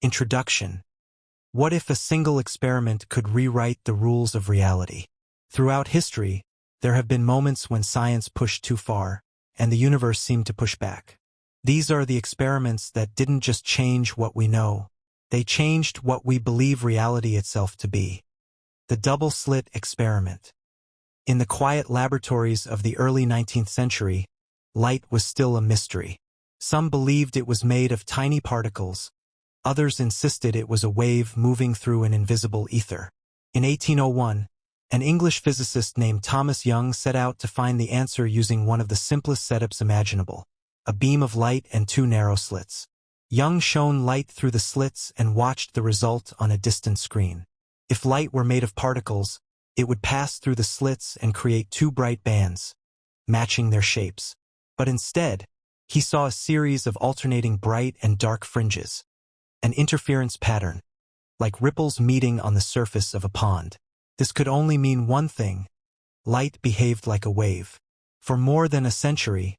Introduction. What if a single experiment could rewrite the rules of reality? Throughout history, there have been moments when science pushed too far, and the universe seemed to push back. These are the experiments that didn't just change what we know, they changed what we believe reality itself to be. The Double-Slit Experiment. In the quiet laboratories of the early 19th century, light was still a mystery. Some believed it was made of tiny particles. Others insisted it was a wave moving through an invisible ether. In 1801, an English physicist named Thomas Young set out to find the answer using one of the simplest setups imaginable, a beam of light and two narrow slits. Young shone light through the slits and watched the result on a distant screen. If light were made of particles, it would pass through the slits and create two bright bands, matching their shapes. But instead, he saw a series of alternating bright and dark fringes, an interference pattern, like ripples meeting on the surface of a pond. This could only mean one thing: light behaved like a wave. For more than a century,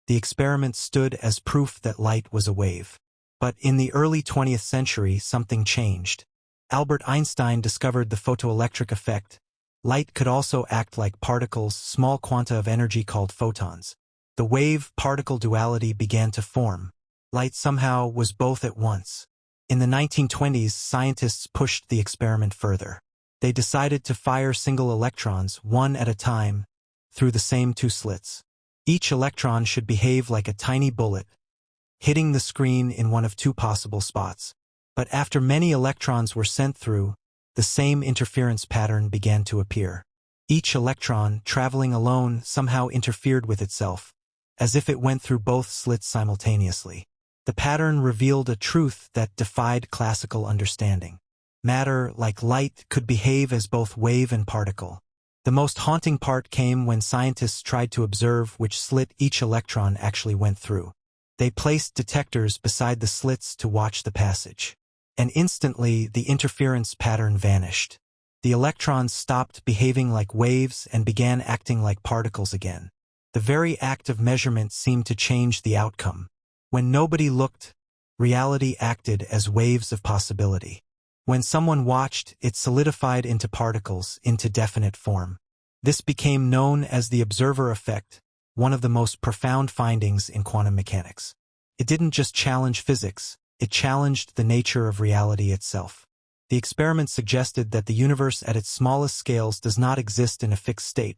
the experiment stood as proof that light was a wave. But in the early 20th century, something changed. Albert Einstein discovered the photoelectric effect. Light could also act like particles, small quanta of energy called photons. The wave-particle duality began to form. Light somehow was both at once. In the 1920s, scientists pushed the experiment further. They decided to fire single electrons, one at a time, through the same two slits. Each electron should behave like a tiny bullet, hitting the screen in one of two possible spots. But after many electrons were sent through, the same interference pattern began to appear. Each electron, traveling alone, somehow interfered with itself, as if it went through both slits simultaneously. The pattern revealed a truth that defied classical understanding. Matter, like light, could behave as both wave and particle. The most haunting part came when scientists tried to observe which slit each electron actually went through. They placed detectors beside the slits to watch the passage. And instantly, the interference pattern vanished. The electrons stopped behaving like waves and began acting like particles again. The very act of measurement seemed to change the outcome. When nobody looked, reality acted as waves of possibility. When someone watched, it solidified into particles, into definite form. This became known as the observer effect, one of the most profound findings in quantum mechanics. It didn't just challenge physics, it challenged the nature of reality itself. The experiment suggested that the universe at its smallest scales does not exist in a fixed state,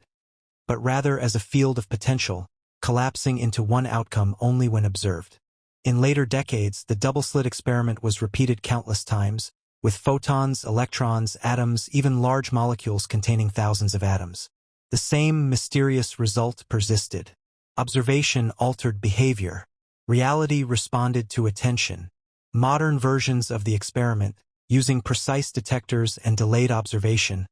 but rather as a field of potential, collapsing into one outcome only when observed. In later decades, the double-slit experiment was repeated countless times, with photons, electrons, atoms, even large molecules containing thousands of atoms. The same mysterious result persisted. Observation altered behavior. Reality responded to attention. Modern versions of the experiment, using precise detectors and delayed observation,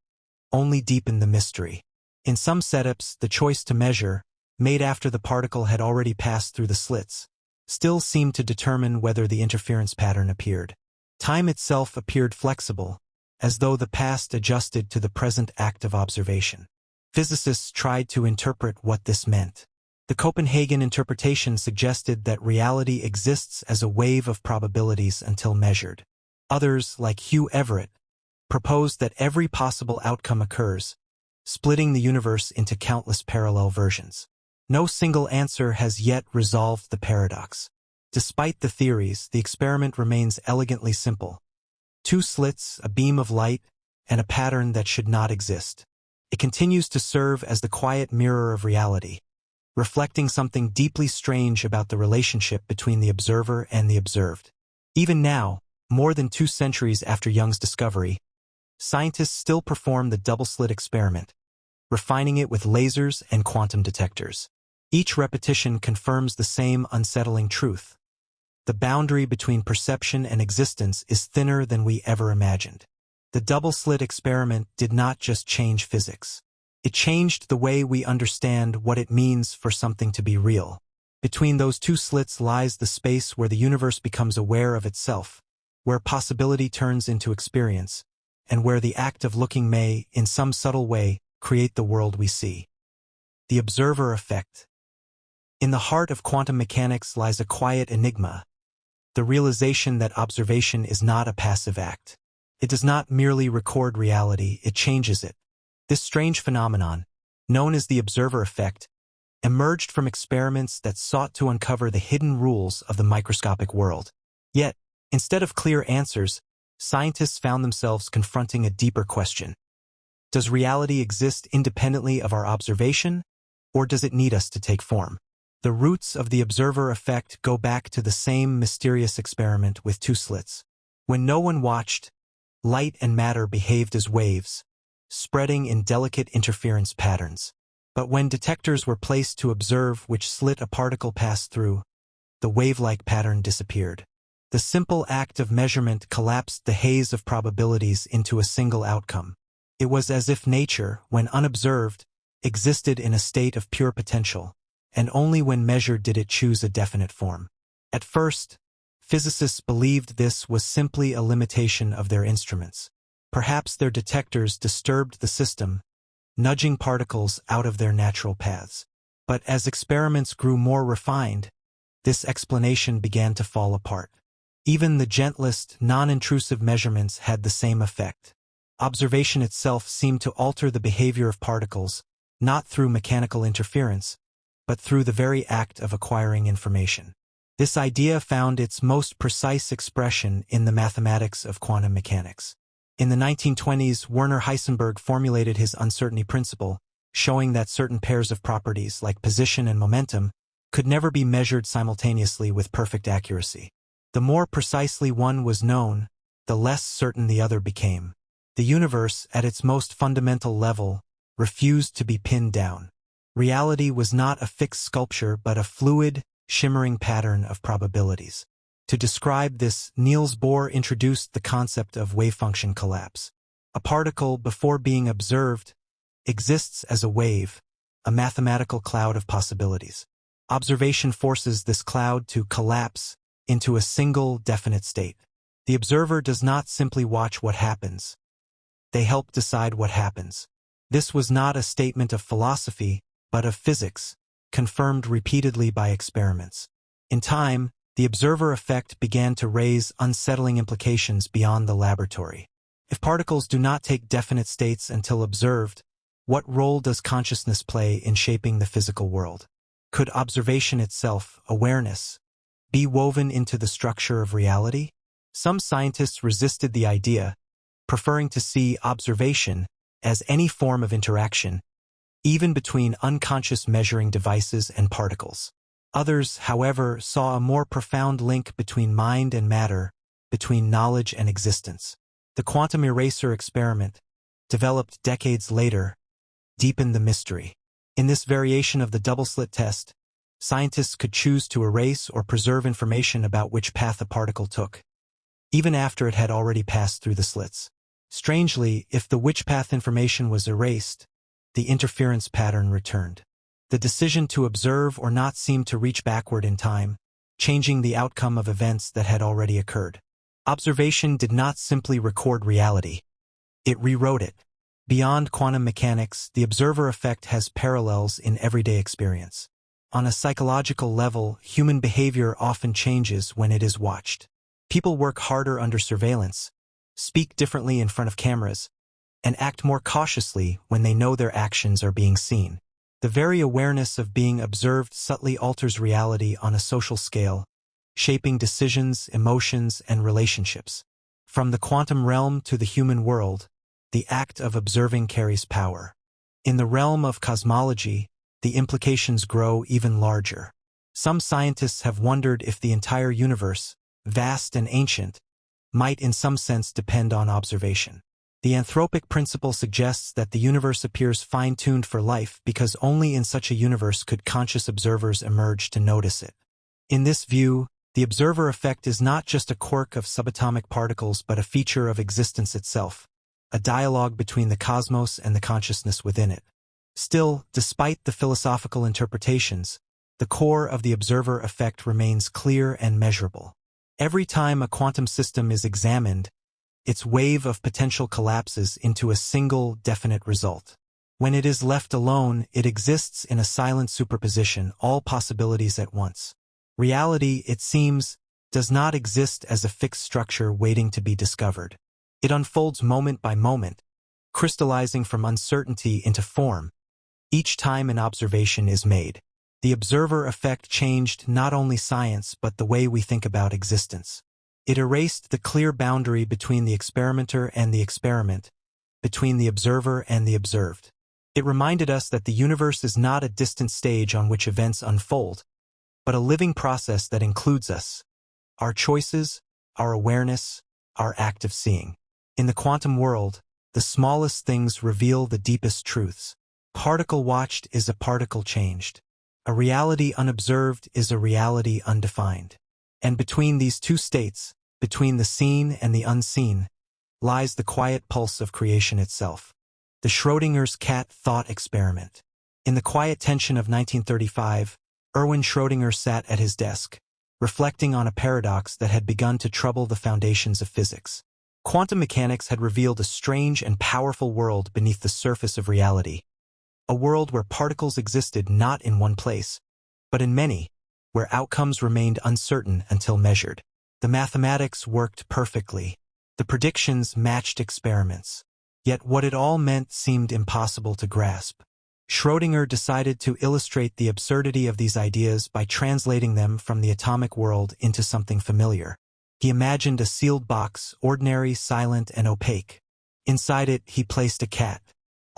only deepen the mystery. In some setups, the choice to measure, made after the particle had already passed through the slits, still seemed to determine whether the interference pattern appeared. Time itself appeared flexible, as though the past adjusted to the present act of observation. Physicists tried to interpret what this meant. The Copenhagen interpretation suggested that reality exists as a wave of probabilities until measured. Others, like Hugh Everett, proposed that every possible outcome occurs, splitting the universe into countless parallel versions. No single answer has yet resolved the paradox. Despite the theories, the experiment remains elegantly simple. Two slits, a beam of light, and a pattern that should not exist. It continues to serve as the quiet mirror of reality, reflecting something deeply strange about the relationship between the observer and the observed. Even now, more than 2 centuries after Young's discovery, scientists still perform the double-slit experiment, refining it with lasers and quantum detectors. Each repetition confirms the same unsettling truth. The boundary between perception and existence is thinner than we ever imagined. The double-slit experiment did not just change physics. It changed the way we understand what it means for something to be real. Between those two slits lies the space where the universe becomes aware of itself, where possibility turns into experience, and where the act of looking may, in some subtle way, create the world we see. The observer effect. In the heart of quantum mechanics lies a quiet enigma. the realization that observation is not a passive act. It does not merely record reality, it changes it. This strange phenomenon, known as the observer effect, emerged from experiments that sought to uncover the hidden rules of the microscopic world. Yet, instead of clear answers, scientists found themselves confronting a deeper question. Does reality exist independently of our observation, or does it need us to take form? The roots of the observer effect go back to the same mysterious experiment with two slits. When no one watched, light and matter behaved as waves, spreading in delicate interference patterns. But when detectors were placed to observe which slit a particle passed through, the wave-like pattern disappeared. The simple act of measurement collapsed the haze of probabilities into a single outcome. It was as if nature, when unobserved, existed in a state of pure potential, and only when measured did it choose a definite form. At first, physicists believed this was simply a limitation of their instruments. Perhaps their detectors disturbed the system, nudging particles out of their natural paths. But as experiments grew more refined, this explanation began to fall apart. Even the gentlest, non-intrusive measurements had the same effect. Observation itself seemed to alter the behavior of particles, not through mechanical interference, but through the very act of acquiring information. This idea found its most precise expression in the mathematics of quantum mechanics. In the 1920s, Werner Heisenberg formulated his uncertainty principle, showing that certain pairs of properties, like position and momentum, could never be measured simultaneously with perfect accuracy. The more precisely one was known, the less certain the other became. The universe, at its most fundamental level, refused to be pinned down. Reality was not a fixed sculpture but a fluid, shimmering pattern of probabilities. To describe this, Niels Bohr introduced the concept of wave-function collapse. A particle, before being observed, exists as a wave, a mathematical cloud of possibilities. Observation forces this cloud to collapse into a single, definite state. The observer does not simply watch what happens. They help decide what happens. This was not a statement of philosophy, but of physics, confirmed repeatedly by experiments. In time, the observer effect began to raise unsettling implications beyond the laboratory. If particles do not take definite states until observed, what role does consciousness play in shaping the physical world? Could observation itself, awareness, be woven into the structure of reality? Some scientists resisted the idea, preferring to see observation as any form of interaction, even between unconscious measuring devices and particles. Others, however, saw a more profound link between mind and matter, between knowledge and existence. The quantum eraser experiment, developed decades later, deepened the mystery. In this variation of the double-slit test, scientists could choose to erase or preserve information about which path a particle took, even after it had already passed through the slits. Strangely, if the which path information was erased, the interference pattern returned. The decision to observe or not seemed to reach backward in time, changing the outcome of events that had already occurred. Observation did not simply record reality. It rewrote it. Beyond quantum mechanics, the observer effect has parallels in everyday experience. On a psychological level, human behavior often changes when it is watched. People work harder under surveillance, speak differently in front of cameras, and act more cautiously when they know their actions are being seen. The very awareness of being observed subtly alters reality on a social scale, shaping decisions, emotions, and relationships. From the quantum realm to the human world, the act of observing carries power. In the realm of cosmology, the implications grow even larger. Some scientists have wondered if the entire universe, vast and ancient, might in some sense depend on observation. The anthropic principle suggests that the universe appears fine-tuned for life because only in such a universe could conscious observers emerge to notice it. In this view, the observer effect is not just a quirk of subatomic particles but a feature of existence itself, a dialogue between the cosmos and the consciousness within it. Still, despite the philosophical interpretations, the core of the observer effect remains clear and measurable. Every time a quantum system is examined, its wave of potential collapses into a single, definite result. When it is left alone, it exists in a silent superposition, all possibilities at once. Reality, it seems, does not exist as a fixed structure waiting to be discovered. It unfolds moment by moment, crystallizing from uncertainty into form, each time an observation is made. The observer effect changed not only science but the way we think about existence. It erased the clear boundary between the experimenter and the experiment, between the observer and the observed. It reminded us that the universe is not a distant stage on which events unfold, but a living process that includes us, our choices, our awareness, our act of seeing. In the quantum world, the smallest things reveal the deepest truths. Particle watched is a particle changed. A reality unobserved is a reality undefined. And between these two states, between the seen and the unseen, lies the quiet pulse of creation itself. The Schrödinger's cat thought experiment. In the quiet tension of 1935, Erwin Schrödinger sat at his desk, reflecting on a paradox that had begun to trouble the foundations of physics. Quantum mechanics had revealed a strange and powerful world beneath the surface of reality. A world where particles existed not in one place, but in many, where outcomes remained uncertain until measured. The mathematics worked perfectly. The predictions matched experiments. Yet what it all meant seemed impossible to grasp. Schrödinger decided to illustrate the absurdity of these ideas by translating them from the atomic world into something familiar. He imagined a sealed box, ordinary, silent, and opaque. Inside it, he placed a cat.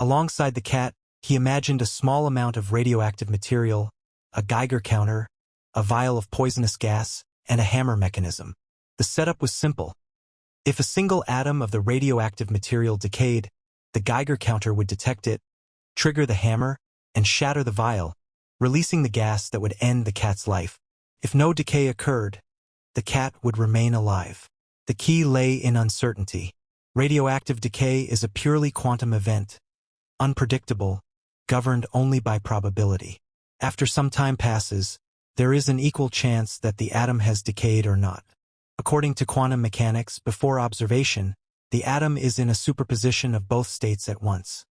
Alongside the cat, he imagined a small amount of radioactive material, a Geiger counter, a vial of poisonous gas, and a hammer mechanism. The setup was simple. If a single atom of the radioactive material decayed, the Geiger counter would detect it, trigger the hammer, and shatter the vial, releasing the gas that would end the cat's life. If no decay occurred, the cat would remain alive. The key lay in uncertainty. Radioactive decay is a purely quantum event, unpredictable, governed only by probability. After some time passes, there is an equal chance that the atom has decayed or not. According to quantum mechanics, before observation, the atom is in a superposition of both states at once,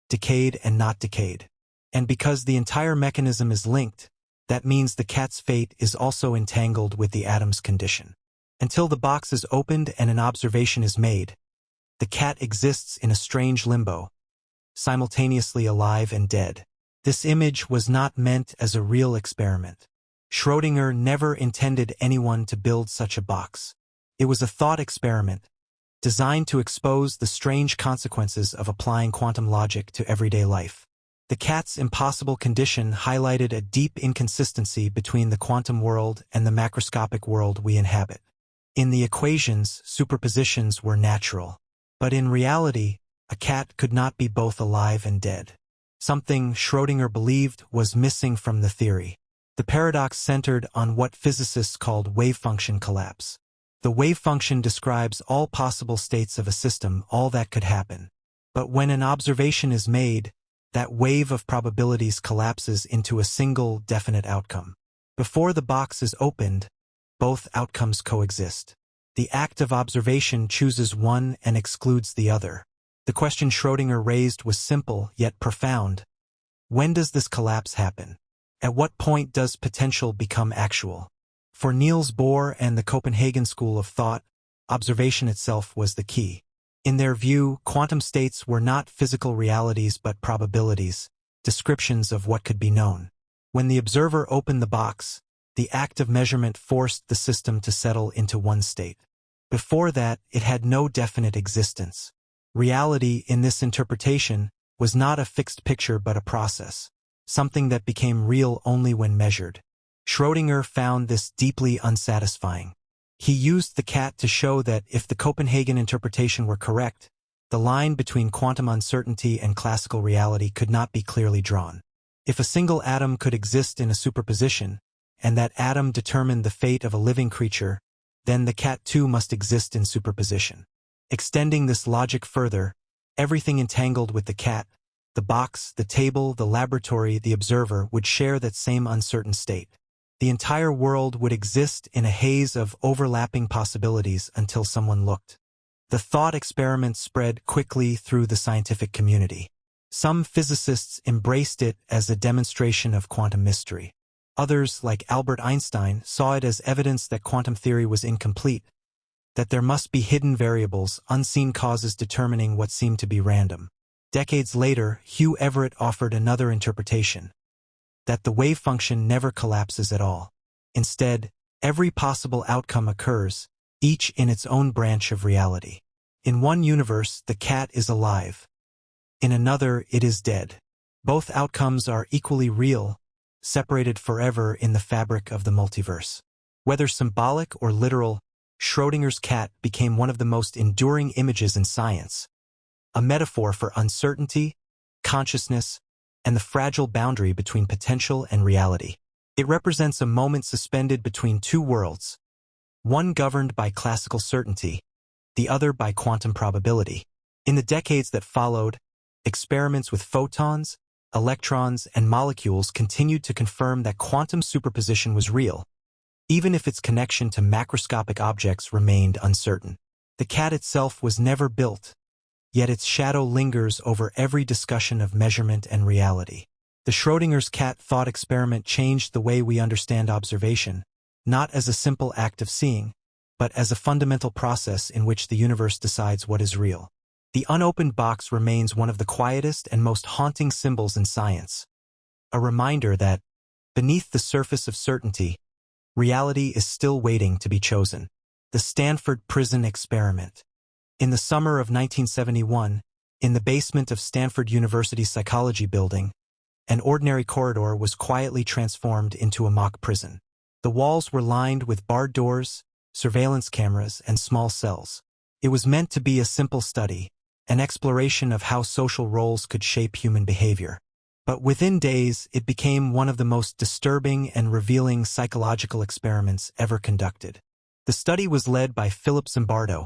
decayed and not decayed. And because the entire mechanism is linked, that means the cat's fate is also entangled with the atom's condition. Until the box is opened and an observation is made, the cat exists in a strange limbo, simultaneously alive and dead. This image was not meant as a real experiment. Schrödinger never intended anyone to build such a box. It was a thought experiment, designed to expose the strange consequences of applying quantum logic to everyday life. The cat's impossible condition highlighted a deep inconsistency between the quantum world and the macroscopic world we inhabit. In the equations, superpositions were natural. But in reality, a cat could not be both alive and dead. Something Schrödinger believed was missing from the theory. The paradox centered on what physicists called wave function collapse. The wave function describes all possible states of a system, all that could happen. But when an observation is made, that wave of probabilities collapses into a single, definite outcome. Before the box is opened, both outcomes coexist. The act of observation chooses one and excludes the other. The question Schrödinger raised was simple yet profound. When does this collapse happen? At what point does potential become actual? For Niels Bohr and the Copenhagen school of thought, observation itself was the key. In their view, quantum states were not physical realities but probabilities, descriptions of what could be known. When the observer opened the box, the act of measurement forced the system to settle into one state. Before that, it had no definite existence. Reality, in this interpretation, was not a fixed picture but a process, something that became real only when measured. Schrödinger found this deeply unsatisfying. He used the cat to show that if the Copenhagen interpretation were correct, the line between quantum uncertainty and classical reality could not be clearly drawn. If a single atom could exist in a superposition, and that atom determined the fate of a living creature, then the cat too must exist in superposition. Extending this logic further, everything entangled with the cat, the box, the table, the laboratory, the observer, would share that same uncertain state. The entire world would exist in a haze of overlapping possibilities until someone looked. The thought experiment spread quickly through the scientific community. Some physicists embraced it as a demonstration of quantum mystery. Others, like Albert Einstein, saw it as evidence that quantum theory was incomplete, that there must be hidden variables, unseen causes determining what seemed to be random. Decades later, Hugh Everett offered another interpretation, that the wave function never collapses at all. Instead, every possible outcome occurs, each in its own branch of reality. In one universe, the cat is alive. In another, it is dead. Both outcomes are equally real, separated forever in the fabric of the multiverse. Whether symbolic or literal, Schrödinger's cat became one of the most enduring images in science, a metaphor for uncertainty, consciousness, and the fragile boundary between potential and reality. It represents a moment suspended between two worlds, one governed by classical certainty, the other by quantum probability. In the decades that followed, experiments with photons, electrons, and molecules continued to confirm that quantum superposition was real, even if its connection to macroscopic objects remained uncertain. The cat itself was never built, yet its shadow lingers over every discussion of measurement and reality. The Schrödinger's cat thought experiment changed the way we understand observation, not as a simple act of seeing, but as a fundamental process in which the universe decides what is real. The unopened box remains one of the quietest and most haunting symbols in science, a reminder that, beneath the surface of certainty, reality is still waiting to be chosen. The Stanford Prison Experiment. In the summer of 1971, in the basement of Stanford University's psychology building, an ordinary corridor was quietly transformed into a mock prison. The walls were lined with barred doors, surveillance cameras, and small cells. It was meant to be a simple study, an exploration of how social roles could shape human behavior. But within days, it became one of the most disturbing and revealing psychological experiments ever conducted. The study was led by Philip Zimbardo,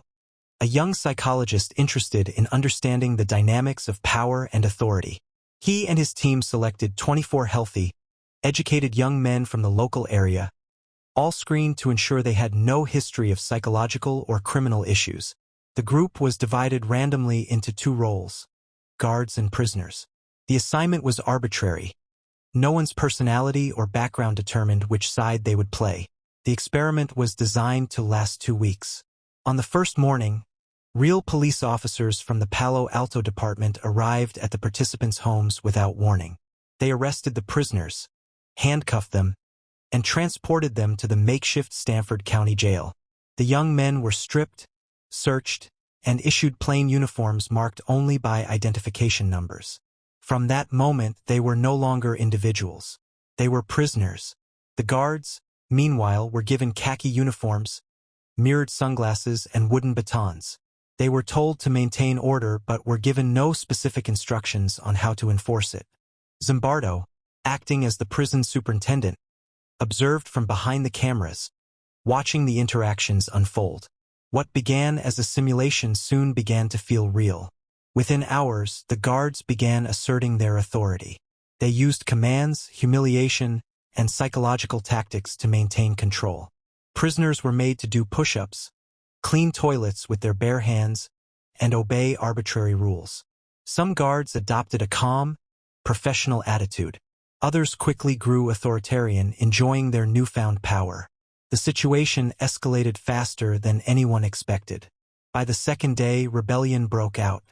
a young psychologist interested in understanding the dynamics of power and authority. He and his team selected 24 healthy, educated young men from the local area, all screened to ensure they had no history of psychological or criminal issues. The group was divided randomly into two roles, guards and prisoners. The assignment was arbitrary. No one's personality or background determined which side they would play. The experiment was designed to last 2 weeks. On the first morning, real police officers from the Palo Alto department arrived at the participants' homes without warning. They arrested the prisoners, handcuffed them, and transported them to the makeshift Stanford County Jail. The young men were stripped, searched, and issued plain uniforms marked only by identification numbers. From that moment, they were no longer individuals. They were prisoners. The guards, meanwhile, were given khaki uniforms, mirrored sunglasses, and wooden batons. They were told to maintain order but were given no specific instructions on how to enforce it. Zimbardo, acting as the prison superintendent, observed from behind the cameras, watching the interactions unfold. What began as a simulation soon began to feel real. Within hours, the guards began asserting their authority. They used commands, humiliation, and psychological tactics to maintain control. Prisoners were made to do push-ups, clean toilets with their bare hands, and obey arbitrary rules. Some guards adopted a calm, professional attitude. Others quickly grew authoritarian, enjoying their newfound power. The situation escalated faster than anyone expected. By the second day, rebellion broke out.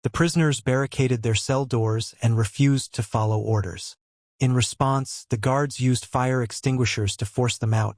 The prisoners barricaded their cell doors and refused to follow orders. In response, the guards used fire extinguishers to force them out,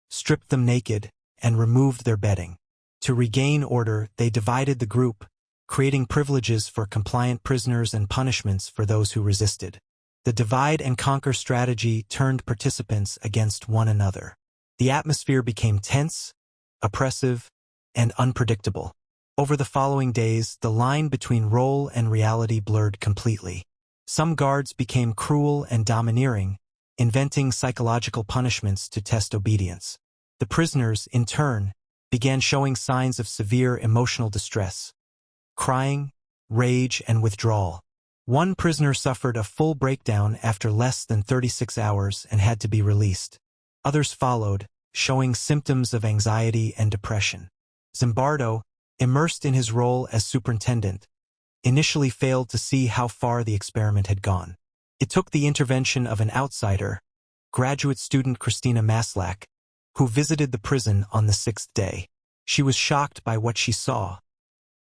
stripped them naked, and removed their bedding. To regain order, they divided the group, creating privileges for compliant prisoners and punishments for those who resisted. The divide-and-conquer strategy turned participants against one another. The atmosphere became tense, oppressive, and unpredictable. Over the following days, the line between role and reality blurred completely. Some guards became cruel and domineering, inventing psychological punishments to test obedience. The prisoners, in turn, began showing signs of severe emotional distress, crying, rage, and withdrawal. One prisoner suffered a full breakdown after less than 36 hours and had to be released. Others followed, showing symptoms of anxiety and depression. Zimbardo, immersed in his role as superintendent, initially failed to see how far the experiment had gone. It took the intervention of an outsider, graduate student Christina Maslach, who visited the prison on the 6th day. She was shocked by what she saw.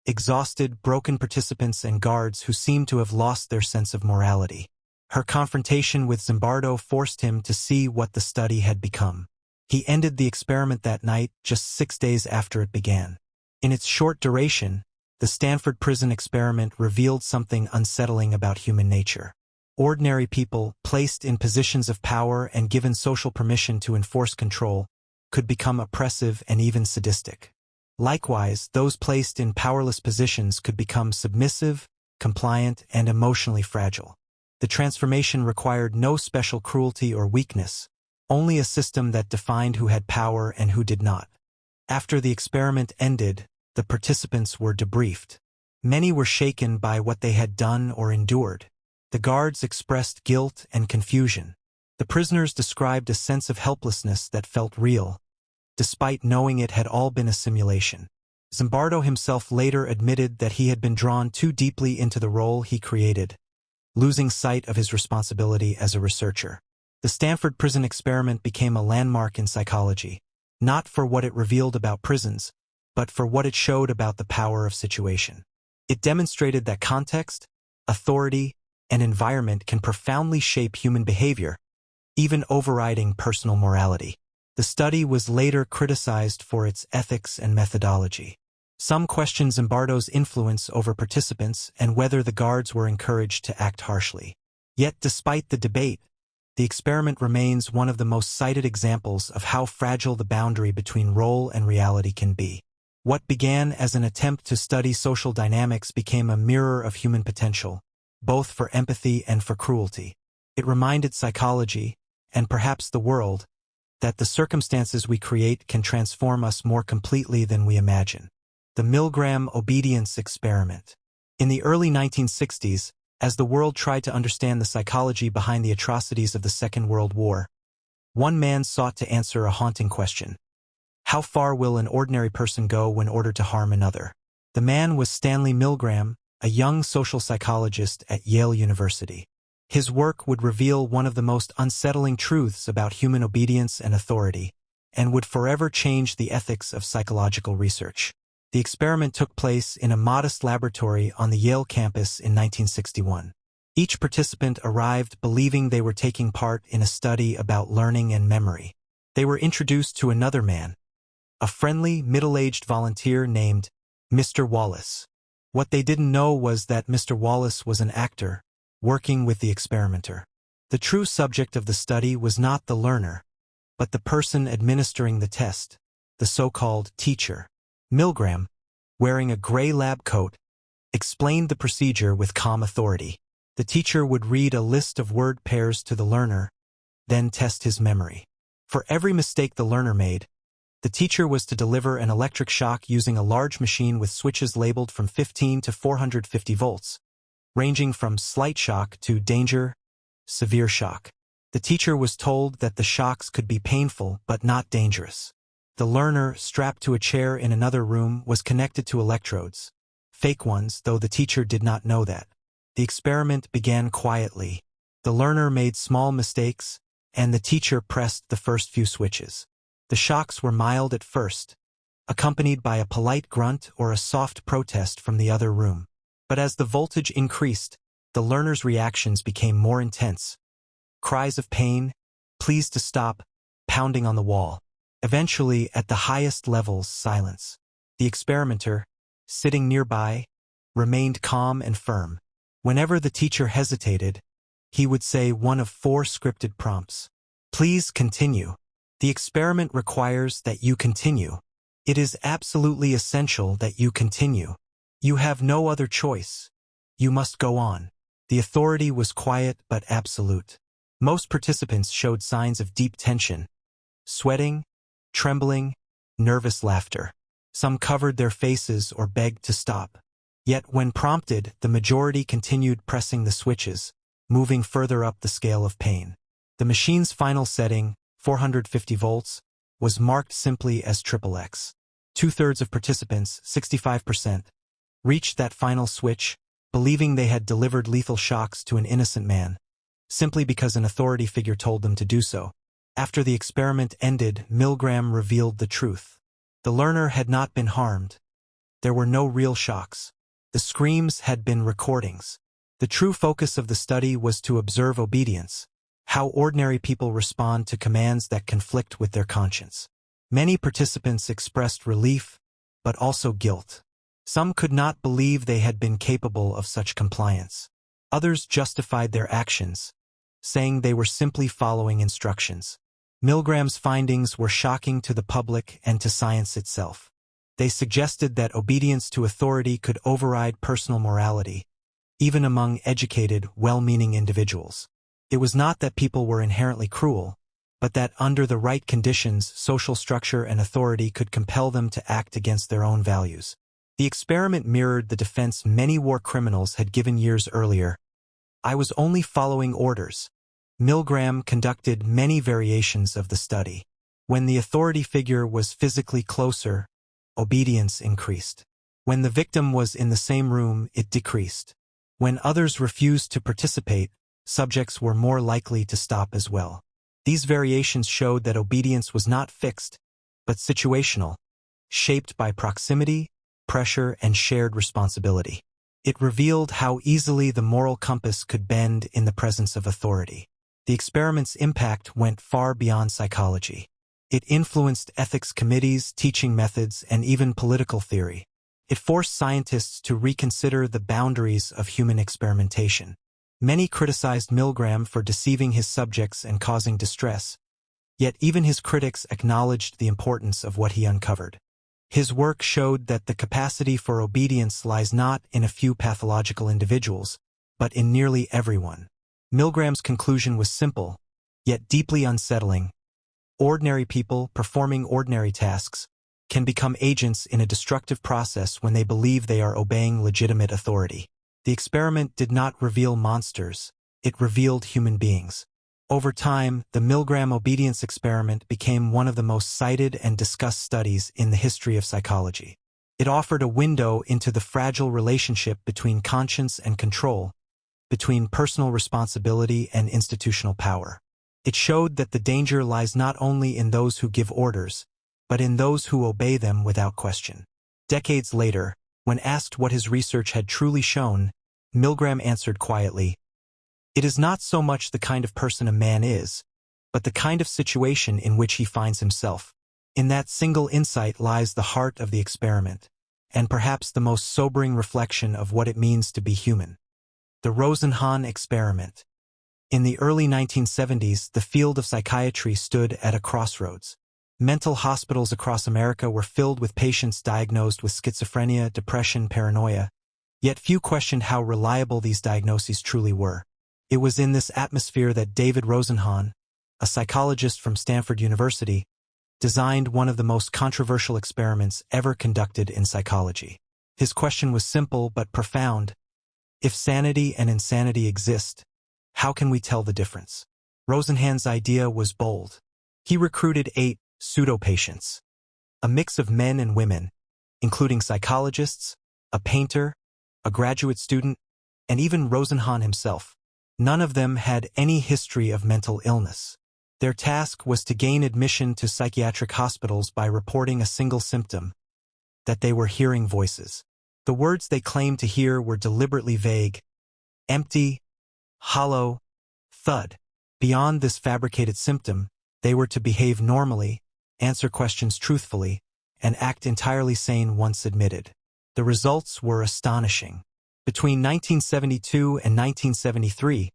Exhausted, broken participants and guards who seemed to have lost their sense of morality. Her confrontation with Zimbardo forced him to see what the study had become. He ended the experiment that night, just 6 days after it began. In its short duration, the Stanford Prison Experiment revealed something unsettling about human nature. Ordinary people, placed in positions of power and given social permission to enforce control, could become oppressive and even sadistic. Likewise, those placed in powerless positions could become submissive, compliant, and emotionally fragile. The transformation required no special cruelty or weakness, only a system that defined who had power and who did not. After the experiment ended, the participants were debriefed. Many were shaken by what they had done or endured. The guards expressed guilt and confusion. The prisoners described a sense of helplessness that felt real, despite knowing it had all been a simulation. Zimbardo himself later admitted that he had been drawn too deeply into the role he created, losing sight of his responsibility as a researcher. The Stanford Prison Experiment became a landmark in psychology, not for what it revealed about prisons, but for what it showed about the power of situation. It demonstrated that context, authority, and environment can profoundly shape human behavior, even overriding personal morality. The study was later criticized for its ethics and methodology. Some questioned Zimbardo's influence over participants and whether the guards were encouraged to act harshly. Yet despite the debate, the experiment remains one of the most cited examples of how fragile the boundary between role and reality can be. What began as an attempt to study social dynamics became a mirror of human potential, both for empathy and for cruelty. It reminded psychology, and perhaps the world, that the circumstances we create can transform us more completely than we imagine. The Milgram Obedience Experiment. In the early 1960s, as the world tried to understand the psychology behind the atrocities of the Second World War, one man sought to answer a haunting question. How far will an ordinary person go when ordered to harm another? The man was Stanley Milgram, a young social psychologist at Yale University. His work would reveal one of the most unsettling truths about human obedience and authority, and would forever change the ethics of psychological research. The experiment took place in a modest laboratory on the Yale campus in 1961. Each participant arrived believing they were taking part in a study about learning and memory. They were introduced to another man, a friendly, middle-aged volunteer named Mr. Wallace. What they didn't know was that Mr. Wallace was an actor, working with the experimenter. The true subject of the study was not the learner, but the person administering the test, the so-called teacher. Milgram, wearing a gray lab coat, explained the procedure with calm authority. The teacher would read a list of word pairs to the learner, then test his memory. For every mistake the learner made, the teacher was to deliver an electric shock using a large machine with switches labeled from 15 to 450 volts, ranging from slight shock to danger, severe shock. The teacher was told that the shocks could be painful but not dangerous. The learner, strapped to a chair in another room, was connected to electrodes, fake ones, though the teacher did not know that. The experiment began quietly. The learner made small mistakes, and the teacher pressed the first few switches. The shocks were mild at first, accompanied by a polite grunt or a soft protest from the other room. But as the voltage increased, the learner's reactions became more intense. Cries of pain, pleas to stop, pounding on the wall. Eventually, at the highest levels, silence. The experimenter, sitting nearby, remained calm and firm. Whenever the teacher hesitated, he would say one of 4 scripted prompts. Please continue. The experiment requires that you continue. It is absolutely essential that you continue. You have no other choice. You must go on. The authority was quiet but absolute. Most participants showed signs of deep tension, sweating, trembling, nervous laughter. Some covered their faces or begged to stop. Yet when prompted, the majority continued pressing the switches, moving further up the scale of pain. The machine's final setting, 450 volts, was marked simply as XXX. 2/3 of participants, 65%, reached that final switch, believing they had delivered lethal shocks to an innocent man, simply because an authority figure told them to do so. After the experiment ended, Milgram revealed the truth. The learner had not been harmed. There were no real shocks. The screams had been recordings. The true focus of the study was to observe obedience, how ordinary people respond to commands that conflict with their conscience. Many participants expressed relief, but also guilt. Some could not believe they had been capable of such compliance. Others justified their actions, saying they were simply following instructions. Milgram's findings were shocking to the public and to science itself. They suggested that obedience to authority could override personal morality, even among educated, well-meaning individuals. It was not that people were inherently cruel, but that under the right conditions, social structure and authority could compel them to act against their own values. The experiment mirrored the defense many war criminals had given years earlier. "I was only following orders." Milgram conducted many variations of the study. When the authority figure was physically closer, obedience increased. When the victim was in the same room, it decreased. When others refused to participate, subjects were more likely to stop as well. These variations showed that obedience was not fixed, but situational, shaped by proximity, pressure, and shared responsibility. It revealed how easily the moral compass could bend in the presence of authority. The experiment's impact went far beyond psychology. It influenced ethics committees, teaching methods, and even political theory. It forced scientists to reconsider the boundaries of human experimentation. Many criticized Milgram for deceiving his subjects and causing distress, yet even his critics acknowledged the importance of what he uncovered. His work showed that the capacity for obedience lies not in a few pathological individuals, but in nearly everyone. Milgram's conclusion was simple, yet deeply unsettling. Ordinary people performing ordinary tasks can become agents in a destructive process when they believe they are obeying legitimate authority. The experiment did not reveal monsters, it revealed human beings. Over time, the Milgram Obedience Experiment became one of the most cited and discussed studies in the history of psychology. It offered a window into the fragile relationship between conscience and control, between personal responsibility and institutional power. It showed that the danger lies not only in those who give orders, but in those who obey them without question. Decades later, when asked what his research had truly shown, Milgram answered quietly, "It is not so much the kind of person a man is, but the kind of situation in which he finds himself." In that single insight lies the heart of the experiment, and perhaps the most sobering reflection of what it means to be human. The Rosenhan Experiment. In the early 1970s, the field of psychiatry stood at a crossroads. Mental hospitals across America were filled with patients diagnosed with schizophrenia, depression, paranoia, yet few questioned how reliable these diagnoses truly were. It was in this atmosphere that David Rosenhan, a psychologist from Stanford University, designed one of the most controversial experiments ever conducted in psychology. His question was simple but profound. If sanity and insanity exist, how can we tell the difference? Rosenhan's idea was bold. He recruited 8 pseudo-patients, a mix of men and women, including psychologists, a painter, a graduate student, and even Rosenhan himself. None of them had any history of mental illness. Their task was to gain admission to psychiatric hospitals by reporting a single symptom, that they were hearing voices. The words they claimed to hear were deliberately vague, empty, hollow, thud. Beyond this fabricated symptom, they were to behave normally, answer questions truthfully, and act entirely sane once admitted. The results were astonishing. Between 1972 and 1973,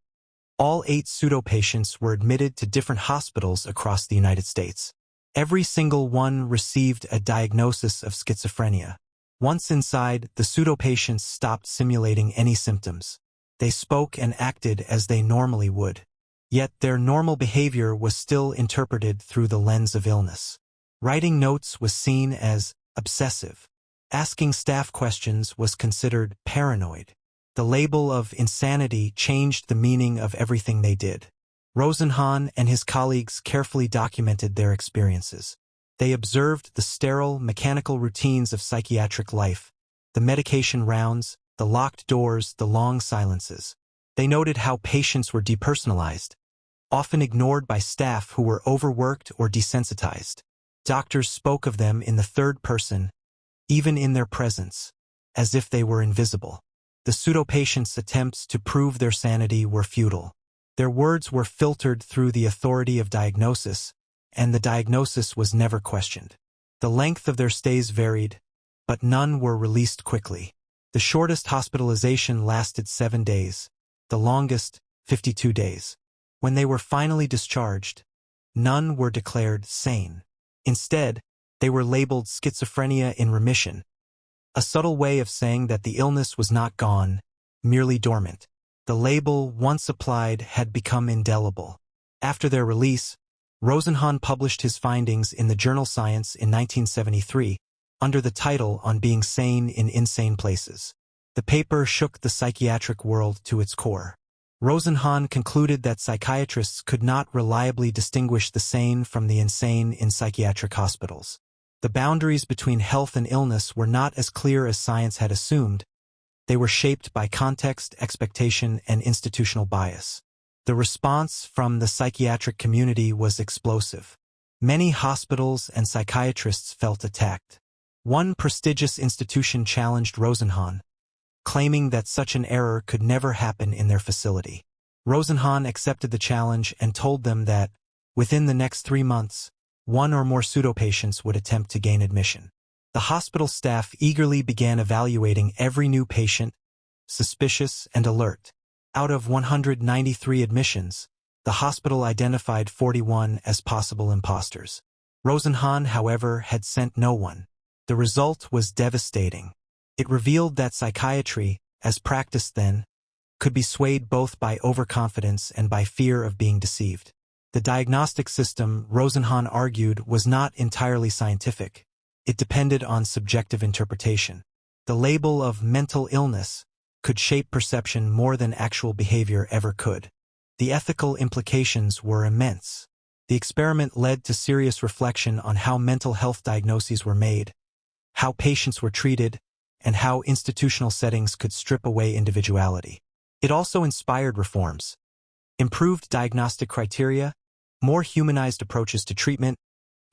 all 8 pseudo-patients were admitted to different hospitals across the United States. Every single one received a diagnosis of schizophrenia. Once inside, the pseudo-patients stopped simulating any symptoms. They spoke and acted as they normally would. Yet their normal behavior was still interpreted through the lens of illness. Writing notes was seen as obsessive. Asking staff questions was considered paranoid. The label of insanity changed the meaning of everything they did. Rosenhan and his colleagues carefully documented their experiences. They observed the sterile, mechanical routines of psychiatric life, the medication rounds, the locked doors, the long silences. They noted how patients were depersonalized, often ignored by staff who were overworked or desensitized. Doctors spoke of them in the third person, even in their presence, as if they were invisible. The pseudo-patients' attempts to prove their sanity were futile. Their words were filtered through the authority of diagnosis, and the diagnosis was never questioned. The length of their stays varied, but none were released quickly. The shortest hospitalization lasted 7 days, the longest, 52 days. When they were finally discharged, none were declared sane. Instead, they were labeled schizophrenia in remission, a subtle way of saying that the illness was not gone, merely dormant. The label, once applied, had become indelible. After their release, Rosenhan published his findings in the journal Science in 1973, under the title On Being Sane in Insane Places. The paper shook the psychiatric world to its core. Rosenhan concluded that psychiatrists could not reliably distinguish the sane from the insane in psychiatric hospitals. The boundaries between health and illness were not as clear as science had assumed. They were shaped by context, expectation, and institutional bias. The response from the psychiatric community was explosive. Many hospitals and psychiatrists felt attacked. One prestigious institution challenged Rosenhan, claiming that such an error could never happen in their facility. Rosenhan accepted the challenge and told them that, within the next 3 months, one or more pseudo-patients would attempt to gain admission. The hospital staff eagerly began evaluating every new patient, suspicious and alert. Out of 193 admissions, the hospital identified 41 as possible imposters. Rosenhan, however, had sent no one. The result was devastating. It revealed that psychiatry, as practiced then, could be swayed both by overconfidence and by fear of being deceived. The diagnostic system, Rosenhan argued, was not entirely scientific. It depended on subjective interpretation. The label of mental illness could shape perception more than actual behavior ever could. The ethical implications were immense. The experiment led to serious reflection on how mental health diagnoses were made, how patients were treated, and how institutional settings could strip away individuality. It also inspired reforms: improved diagnostic criteria, more humanized approaches to treatment,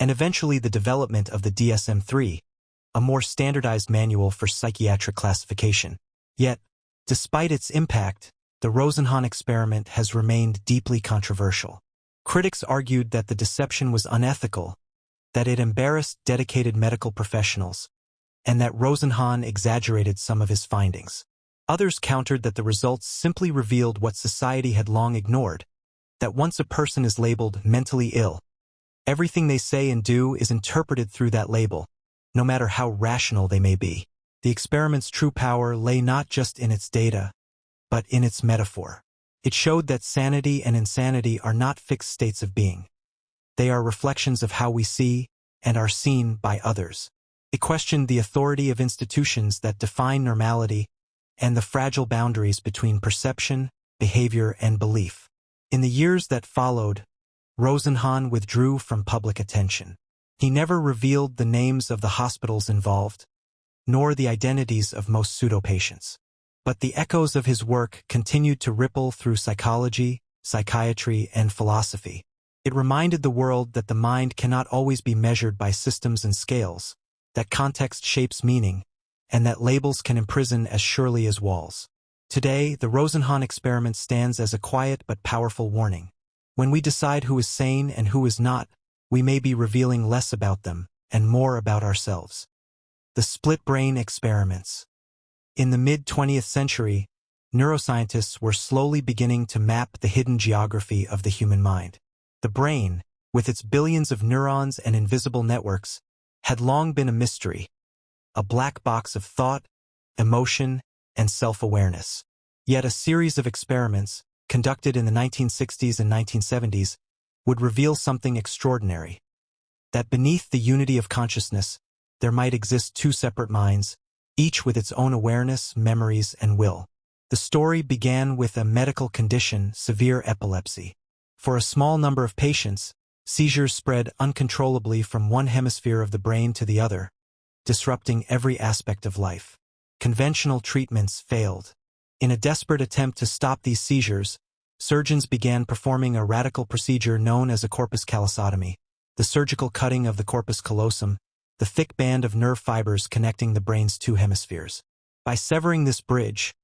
and eventually the development of the DSM-3, a more standardized manual for psychiatric classification. Yet, despite its impact, the Rosenhan experiment has remained deeply controversial. Critics argued that the deception was unethical, that it embarrassed dedicated medical professionals, and that Rosenhan exaggerated some of his findings. Others countered that the results simply revealed what society had long ignored, that once a person is labeled mentally ill, everything they say and do is interpreted through that label, no matter how rational they may be. The experiment's true power lay not just in its data, but in its metaphor. It showed that sanity and insanity are not fixed states of being. They are reflections of how we see and are seen by others. It questioned the authority of institutions that define normality and the fragile boundaries between perception, behavior, and belief. In the years that followed, Rosenhan withdrew from public attention. He never revealed the names of the hospitals involved, nor the identities of most pseudo-patients. But the echoes of his work continued to ripple through psychology, psychiatry, and philosophy. It reminded the world that the mind cannot always be measured by systems and scales, that context shapes meaning, and that labels can imprison as surely as walls. Today, the Rosenhan experiment stands as a quiet but powerful warning. When we decide who is sane and who is not, we may be revealing less about them and more about ourselves. The split brain experiments. In the mid-20th century, neuroscientists were slowly beginning to map the hidden geography of the human mind. The brain, with its billions of neurons and invisible networks, had long been a mystery, a black box of thought, emotion, and self-awareness. Yet a series of experiments, conducted in the 1960s and 1970s, would reveal something extraordinary: that beneath the unity of consciousness, there might exist two separate minds, each with its own awareness, memories, and will. The story began with a medical condition, severe epilepsy. For a small number of patients, seizures spread uncontrollably from one hemisphere of the brain to the other, disrupting every aspect of life. Conventional treatments failed. In a desperate attempt to stop these seizures, surgeons began performing a radical procedure known as a corpus callosotomy, the surgical cutting of the corpus callosum, the thick band of nerve fibers connecting the brain's two hemispheres. By severing this bridge,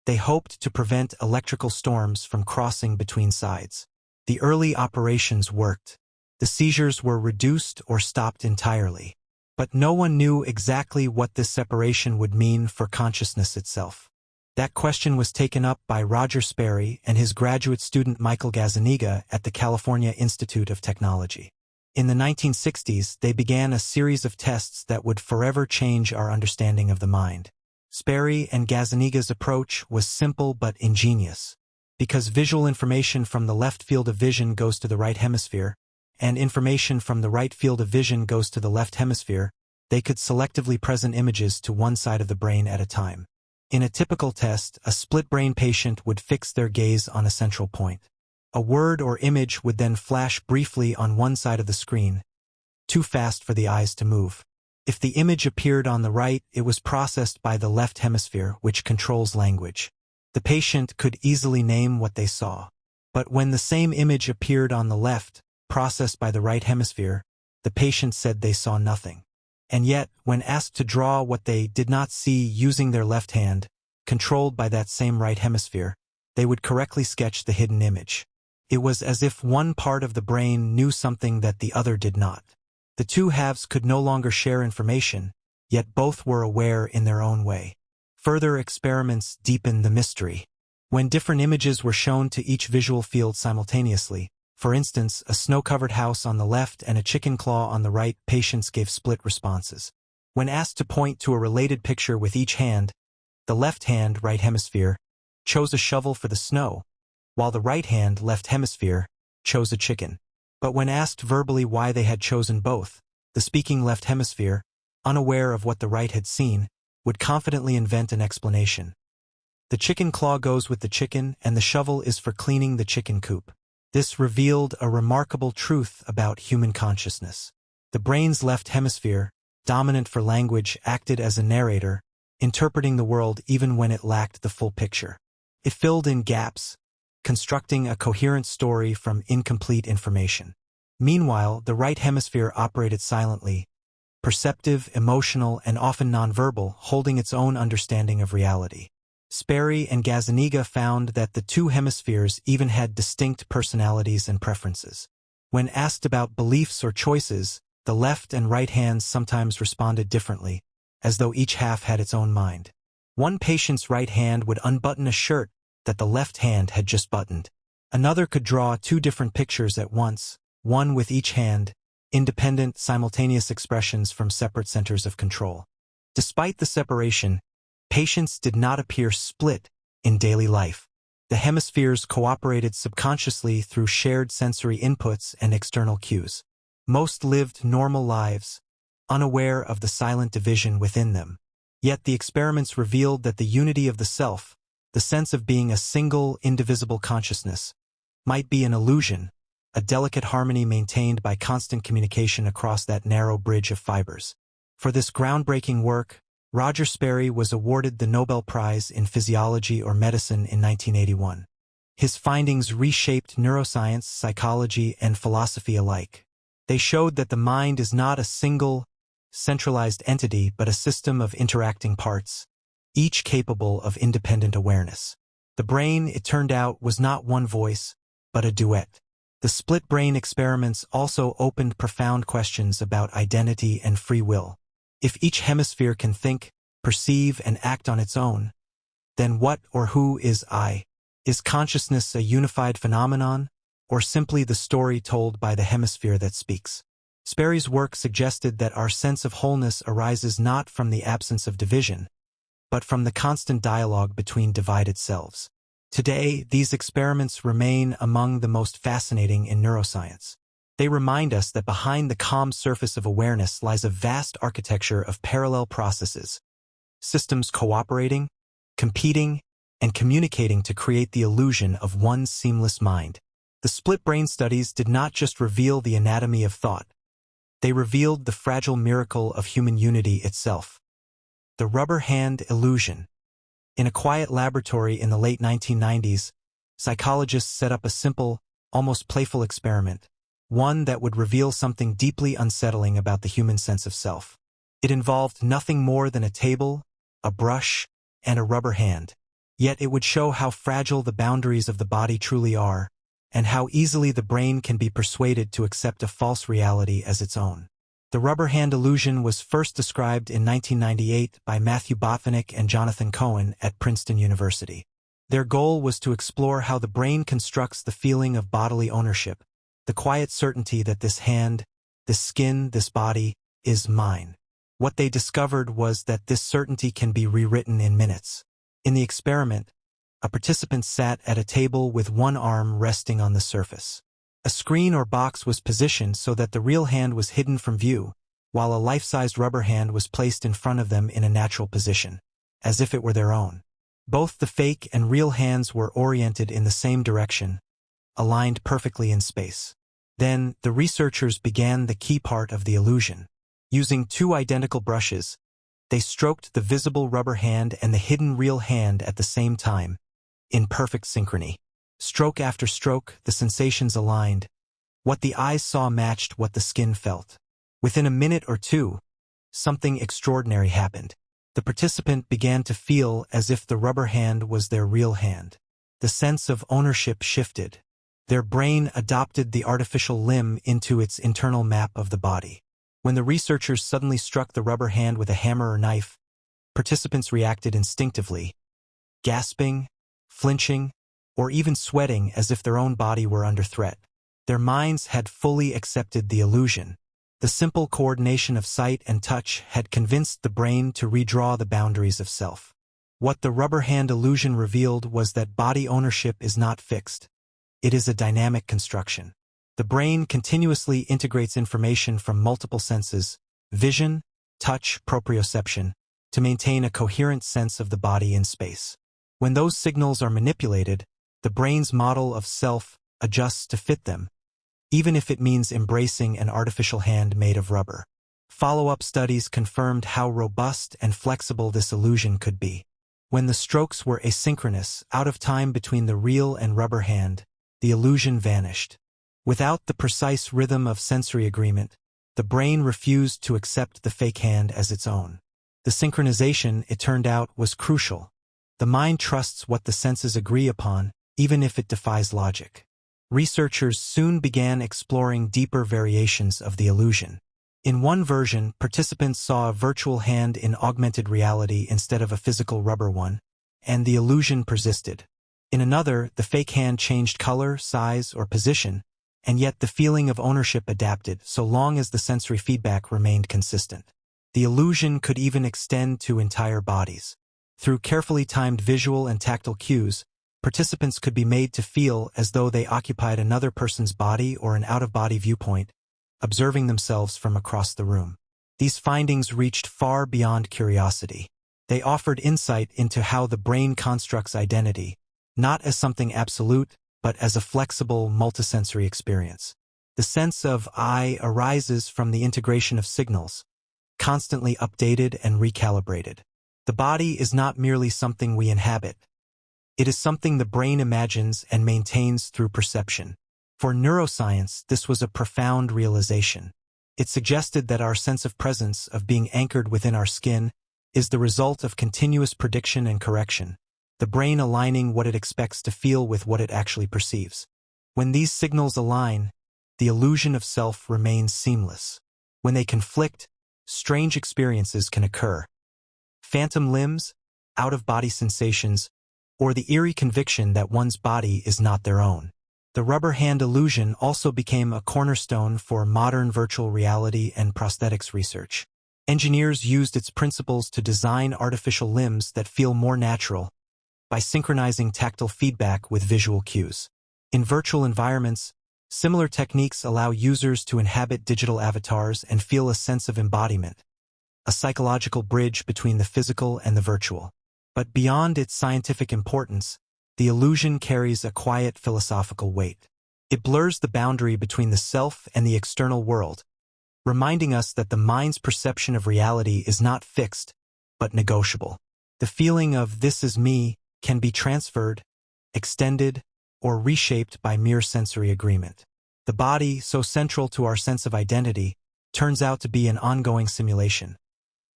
they hoped to prevent electrical storms from crossing between sides. The early operations worked. The seizures were reduced or stopped entirely. But no one knew exactly what this separation would mean for consciousness itself. That question was taken up by Roger Sperry and his graduate student Michael Gazzaniga at the California Institute of Technology. In the 1960s, they began a series of tests that would forever change our understanding of the mind. Sperry and Gazzaniga's approach was simple but ingenious. Because visual information from the left field of vision goes to the right hemisphere, and information from the right field of vision goes to the left hemisphere, they could selectively present images to one side of the brain at a time. In a typical test, a split-brain patient would fix their gaze on a central point. A word or image would then flash briefly on one side of the screen, too fast for the eyes to move. If the image appeared on the right, it was processed by the left hemisphere, which controls language. The patient could easily name what they saw. But when the same image appeared on the left, processed by the right hemisphere, the patient said they saw nothing. And yet, when asked to draw what they did not see using their left hand, controlled by that same right hemisphere, they would correctly sketch the hidden image. It was as if one part of the brain knew something that the other did not. The two halves could no longer share information, yet both were aware in their own way. Further experiments deepened the mystery. When different images were shown to each visual field simultaneously, for instance, a snow-covered house on the left and a chicken claw on the right, patients gave split responses. When asked to point to a related picture with each hand, the left hand, right hemisphere, chose a shovel for the snow, while the right hand, left hemisphere, chose a chicken. But when asked verbally why they had chosen both, the speaking left hemisphere, unaware of what the right had seen, would confidently invent an explanation. The chicken claw goes with the chicken, and the shovel is for cleaning the chicken coop. This revealed a remarkable truth about human consciousness. The brain's left hemisphere, dominant for language, acted as a narrator, interpreting the world even when it lacked the full picture. It filled in gaps, constructing a coherent story from incomplete information. Meanwhile, the right hemisphere operated silently, perceptive, emotional, and often nonverbal, holding its own understanding of reality. Sperry and Gazzaniga found that the two hemispheres even had distinct personalities and preferences. When asked about beliefs or choices, the left and right hands sometimes responded differently, as though each half had its own mind. One patient's right hand would unbutton a shirt that the left hand had just buttoned. Another could draw two different pictures at once, one with each hand, independent, simultaneous expressions from separate centers of control. Despite the separation, patients did not appear split in daily life. The hemispheres cooperated subconsciously through shared sensory inputs and external cues. Most lived normal lives, unaware of the silent division within them. Yet the experiments revealed that the unity of the self, the sense of being a single, indivisible consciousness, might be an illusion, a delicate harmony maintained by constant communication across that narrow bridge of fibers. For this groundbreaking work, Roger Sperry was awarded the Nobel Prize in Physiology or Medicine in 1981. His findings reshaped neuroscience, psychology, and philosophy alike. They showed that the mind is not a single, centralized entity but a system of interacting parts, each capable of independent awareness. The brain, it turned out, was not one voice, but a duet. The split-brain experiments also opened profound questions about identity and free will. If each hemisphere can think, perceive, and act on its own, then what or who is I? Is consciousness a unified phenomenon, or simply the story told by the hemisphere that speaks? Sperry's work suggested that our sense of wholeness arises not from the absence of division, but from the constant dialogue between divided selves. Today, these experiments remain among the most fascinating in neuroscience. They remind us that behind the calm surface of awareness lies a vast architecture of parallel processes, systems cooperating, competing, and communicating to create the illusion of one seamless mind. The split brain studies did not just reveal the anatomy of thought. They revealed the fragile miracle of human unity itself. The rubber hand illusion. In a quiet laboratory in the late 1990s, psychologists set up a simple, almost playful experiment, one that would reveal something deeply unsettling about the human sense of self. It involved nothing more than a table, a brush, and a rubber hand. Yet it would show how fragile the boundaries of the body truly are, and how easily the brain can be persuaded to accept a false reality as its own. The rubber hand illusion was first described in 1998 by Matthew Botvinnik and Jonathan Cohen at Princeton University. Their goal was to explore how the brain constructs the feeling of bodily ownership, the quiet certainty that this hand, this skin, this body, is mine. What they discovered was that this certainty can be rewritten in minutes. In the experiment, a participant sat at a table with one arm resting on the surface. A screen or box was positioned so that the real hand was hidden from view, while a life-sized rubber hand was placed in front of them in a natural position, as if it were their own. Both the fake and real hands were oriented in the same direction, aligned perfectly in space. Then, the researchers began the key part of the illusion. Using two identical brushes, they stroked the visible rubber hand and the hidden real hand at the same time, in perfect synchrony. Stroke after stroke, the sensations aligned. What the eyes saw matched what the skin felt. Within a minute or two, something extraordinary happened. The participant began to feel as if the rubber hand was their real hand. The sense of ownership shifted. Their brain adopted the artificial limb into its internal map of the body. When the researchers suddenly struck the rubber hand with a hammer or knife, participants reacted instinctively, gasping, flinching, or even sweating as if their own body were under threat. Their minds had fully accepted the illusion. The simple coordination of sight and touch had convinced the brain to redraw the boundaries of self. What the rubber hand illusion revealed was that body ownership is not fixed. It is a dynamic construction. The brain continuously integrates information from multiple senses, vision, touch, proprioception, to maintain a coherent sense of the body in space. When those signals are manipulated, the brain's model of self adjusts to fit them, even if it means embracing an artificial hand made of rubber. Follow-up studies confirmed how robust and flexible this illusion could be. When the strokes were asynchronous, out of time between the real and rubber hand, the illusion vanished. Without the precise rhythm of sensory agreement, the brain refused to accept the fake hand as its own. The synchronization, it turned out, was crucial. The mind trusts what the senses agree upon, even if it defies logic. Researchers soon began exploring deeper variations of the illusion. In one version, participants saw a virtual hand in augmented reality instead of a physical rubber one, and the illusion persisted. In another, the fake hand changed color, size, or position, and yet the feeling of ownership adapted so long as the sensory feedback remained consistent. The illusion could even extend to entire bodies. Through carefully timed visual and tactile cues, participants could be made to feel as though they occupied another person's body or an out-of-body viewpoint, observing themselves from across the room. These findings reached far beyond curiosity. They offered insight into how the brain constructs identity, not as something absolute, but as a flexible, multisensory experience. The sense of I arises from the integration of signals, constantly updated and recalibrated. The body is not merely something we inhabit. It is something the brain imagines and maintains through perception. For neuroscience, this was a profound realization. It suggested that our sense of presence, of being anchored within our skin, is the result of continuous prediction and correction, the brain aligning what it expects to feel with what it actually perceives. When these signals align, the illusion of self remains seamless. When they conflict, strange experiences can occur. Phantom limbs, out-of-body sensations, or the eerie conviction that one's body is not their own. The rubber hand illusion also became a cornerstone for modern virtual reality and prosthetics research. Engineers used its principles to design artificial limbs that feel more natural, by synchronizing tactile feedback with visual cues. In virtual environments, similar techniques allow users to inhabit digital avatars and feel a sense of embodiment, a psychological bridge between the physical and the virtual. But beyond its scientific importance, the illusion carries a quiet philosophical weight. It blurs the boundary between the self and the external world, reminding us that the mind's perception of reality is not fixed, but negotiable. The feeling of "this is me" can be transferred, extended, or reshaped by mere sensory agreement. The body, so central to our sense of identity, turns out to be an ongoing simulation,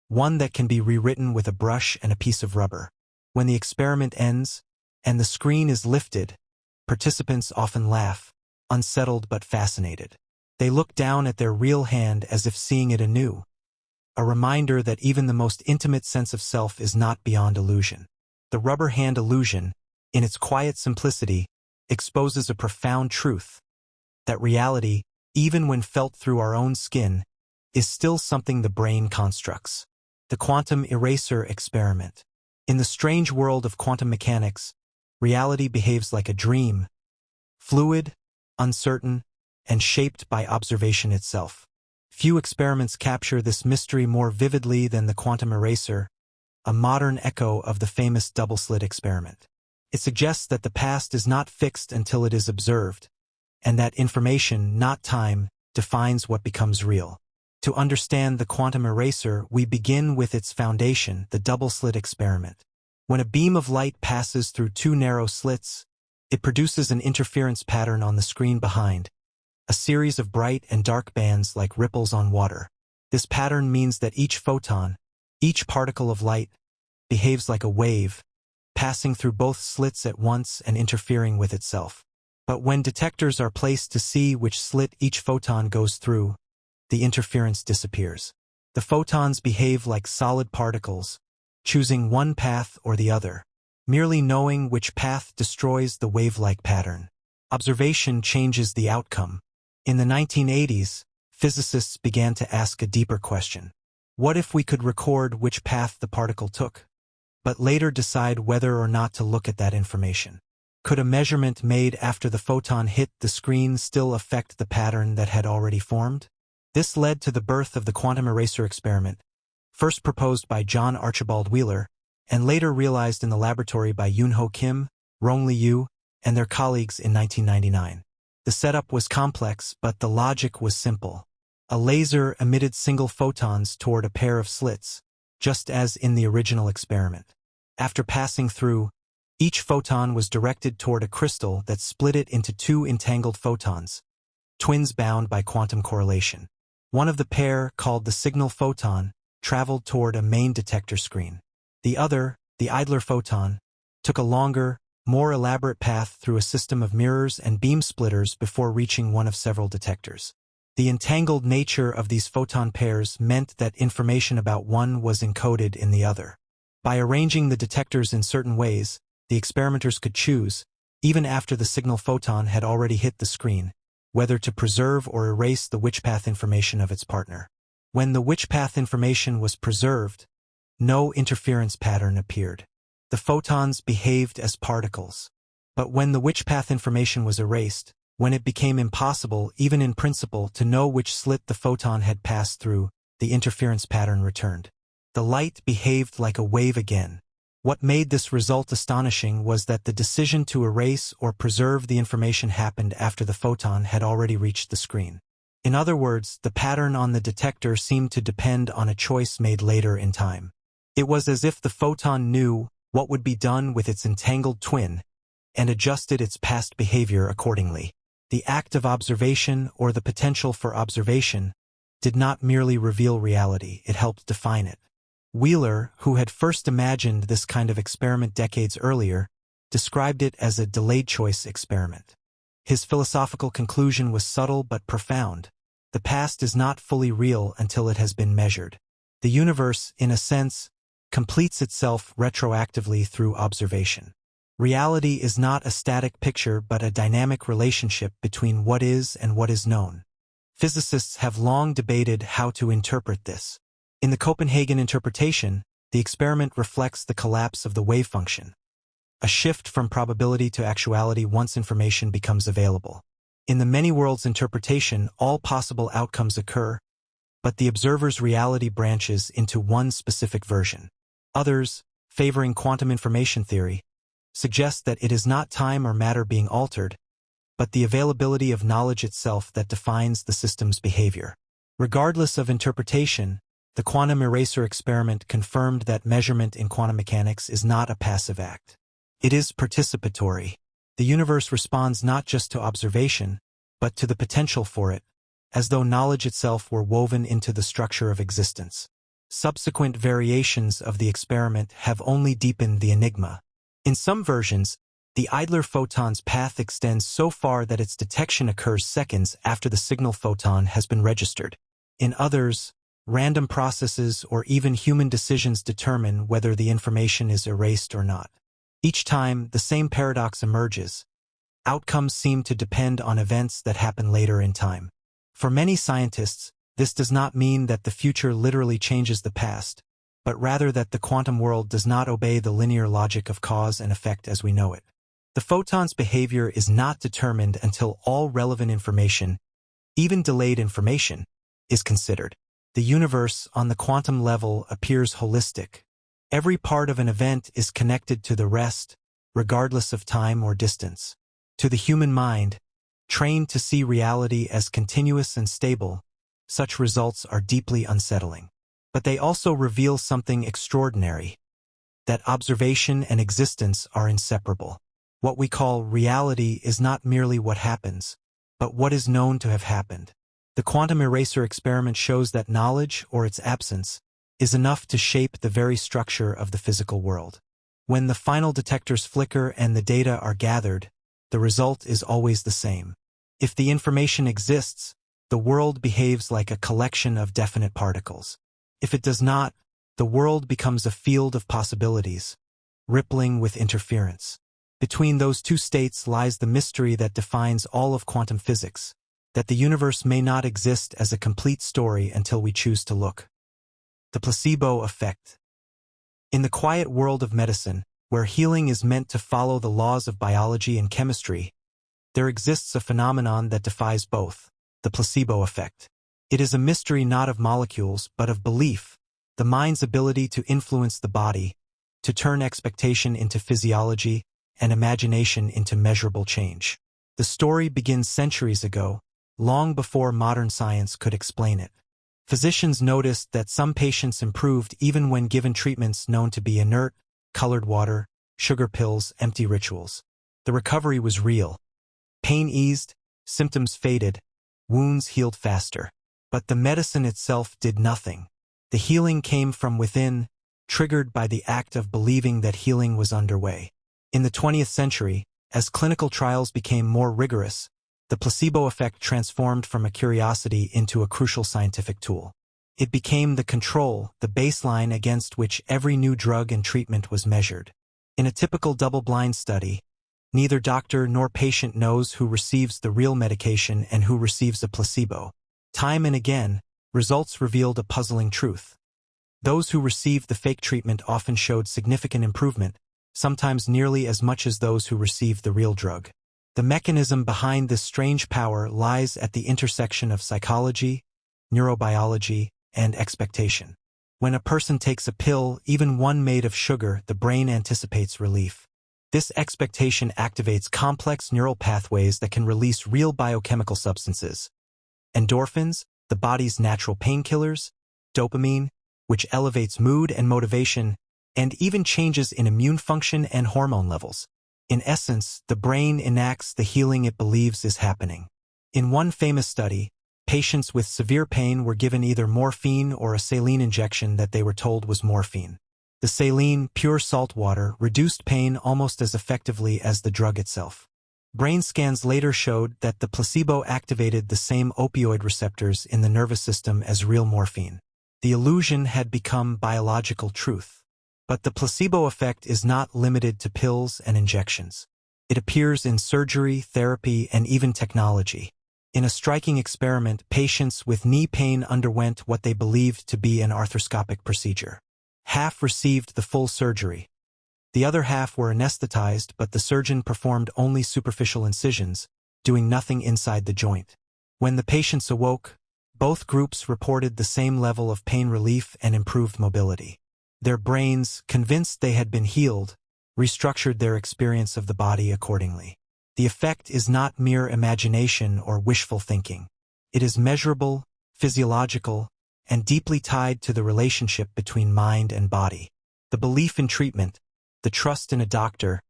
one that can be rewritten with a brush and a piece of rubber. When the experiment ends, and the screen is lifted, participants often laugh, unsettled but fascinated. They look down at their real hand as if seeing it anew, a reminder that even the most intimate sense of self is not beyond illusion. The rubber hand illusion, in its quiet simplicity, exposes a profound truth, that reality, even when felt through our own skin, is still something the brain constructs. The quantum eraser experiment. In the strange world of quantum mechanics, reality behaves like a dream, fluid, uncertain, and shaped by observation itself. Few experiments capture this mystery more vividly than the quantum eraser, a modern echo of the famous double-slit experiment. It suggests that the past is not fixed until it is observed, and that information, not time, defines what becomes real. To understand the quantum eraser, we begin with its foundation, the double-slit experiment. When a beam of light passes through two narrow slits, it produces an interference pattern on the screen behind, a series of bright and dark bands like ripples on water. This pattern means that each photon, each particle of light, behaves like a wave, passing through both slits at once and interfering with itself. But when detectors are placed to see which slit each photon goes through, the interference disappears. The photons behave like solid particles, choosing one path or the other. Merely knowing which path destroys the wave-like pattern. Observation changes the outcome. In the 1980s, physicists began to ask a deeper question. What if we could record which path the particle took, but later decide whether or not to look at that information? Could a measurement made after the photon hit the screen still affect the pattern that had already formed? This led to the birth of the quantum eraser experiment, first proposed by John Archibald Wheeler, and later realized in the laboratory by Yoonho Kim, Rong Liu, and their colleagues in 1999. The setup was complex, but the logic was simple. A laser emitted single photons toward a pair of slits, just as in the original experiment. After passing through, each photon was directed toward a crystal that split it into two entangled photons, twins bound by quantum correlation. One of the pair, called the signal photon, traveled toward a main detector screen. The other, the idler photon, took a longer, more elaborate path through a system of mirrors and beam splitters before reaching one of several detectors. The entangled nature of these photon pairs meant that information about one was encoded in the other. By arranging the detectors in certain ways, the experimenters could choose, even after the signal photon had already hit the screen, whether to preserve or erase the witch path information of its partner. When the witch path information was preserved, no interference pattern appeared. The photons behaved as particles. But when the witch path information was erased, when it became impossible, even in principle, to know which slit the photon had passed through, the interference pattern returned. The light behaved like a wave again. What made this result astonishing was that the decision to erase or preserve the information happened after the photon had already reached the screen. In other words, the pattern on the detector seemed to depend on a choice made later in time. It was as if the photon knew what would be done with its entangled twin and adjusted its past behavior accordingly. The act of observation, or the potential for observation, did not merely reveal reality, it helped define it. Wheeler, who had first imagined this kind of experiment decades earlier, described it as a delayed choice experiment. His philosophical conclusion was subtle but profound. The past is not fully real until it has been measured. The universe, in a sense, completes itself retroactively through observation. Reality is not a static picture but a dynamic relationship between what is and what is known. Physicists have long debated how to interpret this. In the Copenhagen interpretation, the experiment reflects the collapse of the wave function, a shift from probability to actuality once information becomes available. In the many worlds interpretation, all possible outcomes occur, but the observer's reality branches into one specific version. Others, favoring quantum information theory, suggest that it is not time or matter being altered, but the availability of knowledge itself that defines the system's behavior. Regardless of interpretation, the quantum eraser experiment confirmed that measurement in quantum mechanics is not a passive act. It is participatory. The universe responds not just to observation, but to the potential for it, as though knowledge itself were woven into the structure of existence. Subsequent variations of the experiment have only deepened the enigma. In some versions, the idler photon's path extends so far that its detection occurs seconds after the signal photon has been registered. In others, random processes or even human decisions determine whether the information is erased or not. Each time, the same paradox emerges. Outcomes seem to depend on events that happen later in time. For many scientists, this does not mean that the future literally changes the past, but rather that the quantum world does not obey the linear logic of cause and effect as we know it. The photon's behavior is not determined until all relevant information, even delayed information, is considered. The universe on the quantum level appears holistic. Every part of an event is connected to the rest, regardless of time or distance. To the human mind, trained to see reality as continuous and stable, such results are deeply unsettling. But they also reveal something extraordinary, that observation and existence are inseparable. What we call reality is not merely what happens, but what is known to have happened. The quantum eraser experiment shows that knowledge, or its absence, is enough to shape the very structure of the physical world. When the final detectors flicker and the data are gathered, the result is always the same. If the information exists, the world behaves like a collection of definite particles. If it does not, the world becomes a field of possibilities, rippling with interference. Between those two states lies the mystery that defines all of quantum physics, that the universe may not exist as a complete story until we choose to look. The placebo effect. In the quiet world of medicine, where healing is meant to follow the laws of biology and chemistry, there exists a phenomenon that defies both, the placebo effect. It is a mystery not of molecules but of belief, the mind's ability to influence the body, to turn expectation into physiology, and imagination into measurable change. The story begins centuries ago, long before modern science could explain it. Physicians noticed that some patients improved even when given treatments known to be inert, colored water, sugar pills, empty rituals. The recovery was real. Pain eased, symptoms faded, wounds healed faster. But the medicine itself did nothing. The healing came from within, triggered by the act of believing that healing was underway. In the 20th century, as clinical trials became more rigorous, the placebo effect transformed from a curiosity into a crucial scientific tool. It became the control, the baseline against which every new drug and treatment was measured. In a typical double-blind study, neither doctor nor patient knows who receives the real medication and who receives a placebo. Time and again, results revealed a puzzling truth. Those who received the fake treatment often showed significant improvement, sometimes nearly as much as those who received the real drug. The mechanism behind this strange power lies at the intersection of psychology, neurobiology, and expectation. When a person takes a pill, even one made of sugar, the brain anticipates relief. This expectation activates complex neural pathways that can release real biochemical substances. Endorphins, the body's natural painkillers, dopamine, which elevates mood and motivation, and even changes in immune function and hormone levels. In essence, the brain enacts the healing it believes is happening. In one famous study, patients with severe pain were given either morphine or a saline injection that they were told was morphine. The saline, pure salt water, reduced pain almost as effectively as the drug itself. Brain scans later showed that the placebo activated the same opioid receptors in the nervous system as real morphine. The illusion had become biological truth. But the placebo effect is not limited to pills and injections. It appears in surgery, therapy, and even technology. In a striking experiment, patients with knee pain underwent what they believed to be an arthroscopic procedure. Half received the full surgery. The other half were anesthetized, but the surgeon performed only superficial incisions, doing nothing inside the joint. When the patients awoke, both groups reported the same level of pain relief and improved mobility. Their brains, convinced they had been healed, restructured their experience of the body accordingly. The effect is not mere imagination or wishful thinking. It is measurable, physiological, and deeply tied to the relationship between mind and body. The belief in treatment, the trust in a doctor,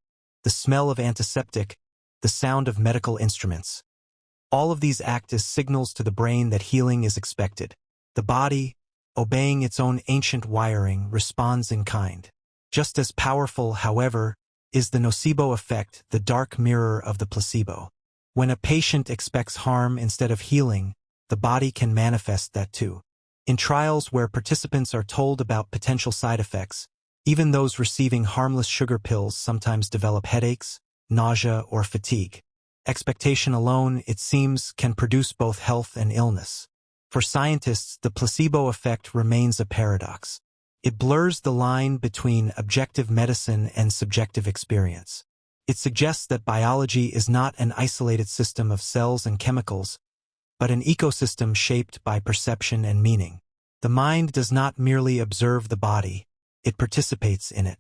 the smell of antiseptic, the sound of medical instruments. All of these act as signals to the brain that healing is expected. The body, obeying its own ancient wiring, responds in kind. Just as powerful, however, is the nocebo effect, the dark mirror of the placebo. When a patient expects harm instead of healing, the body can manifest that too. In trials where participants are told about potential side effects, even those receiving harmless sugar pills sometimes develop headaches, nausea, or fatigue. Expectation alone, it seems, can produce both health and illness. For scientists, the placebo effect remains a paradox. It blurs the line between objective medicine and subjective experience. It suggests that biology is not an isolated system of cells and chemicals, but an ecosystem shaped by perception and meaning. The mind does not merely observe the body, it participates in it.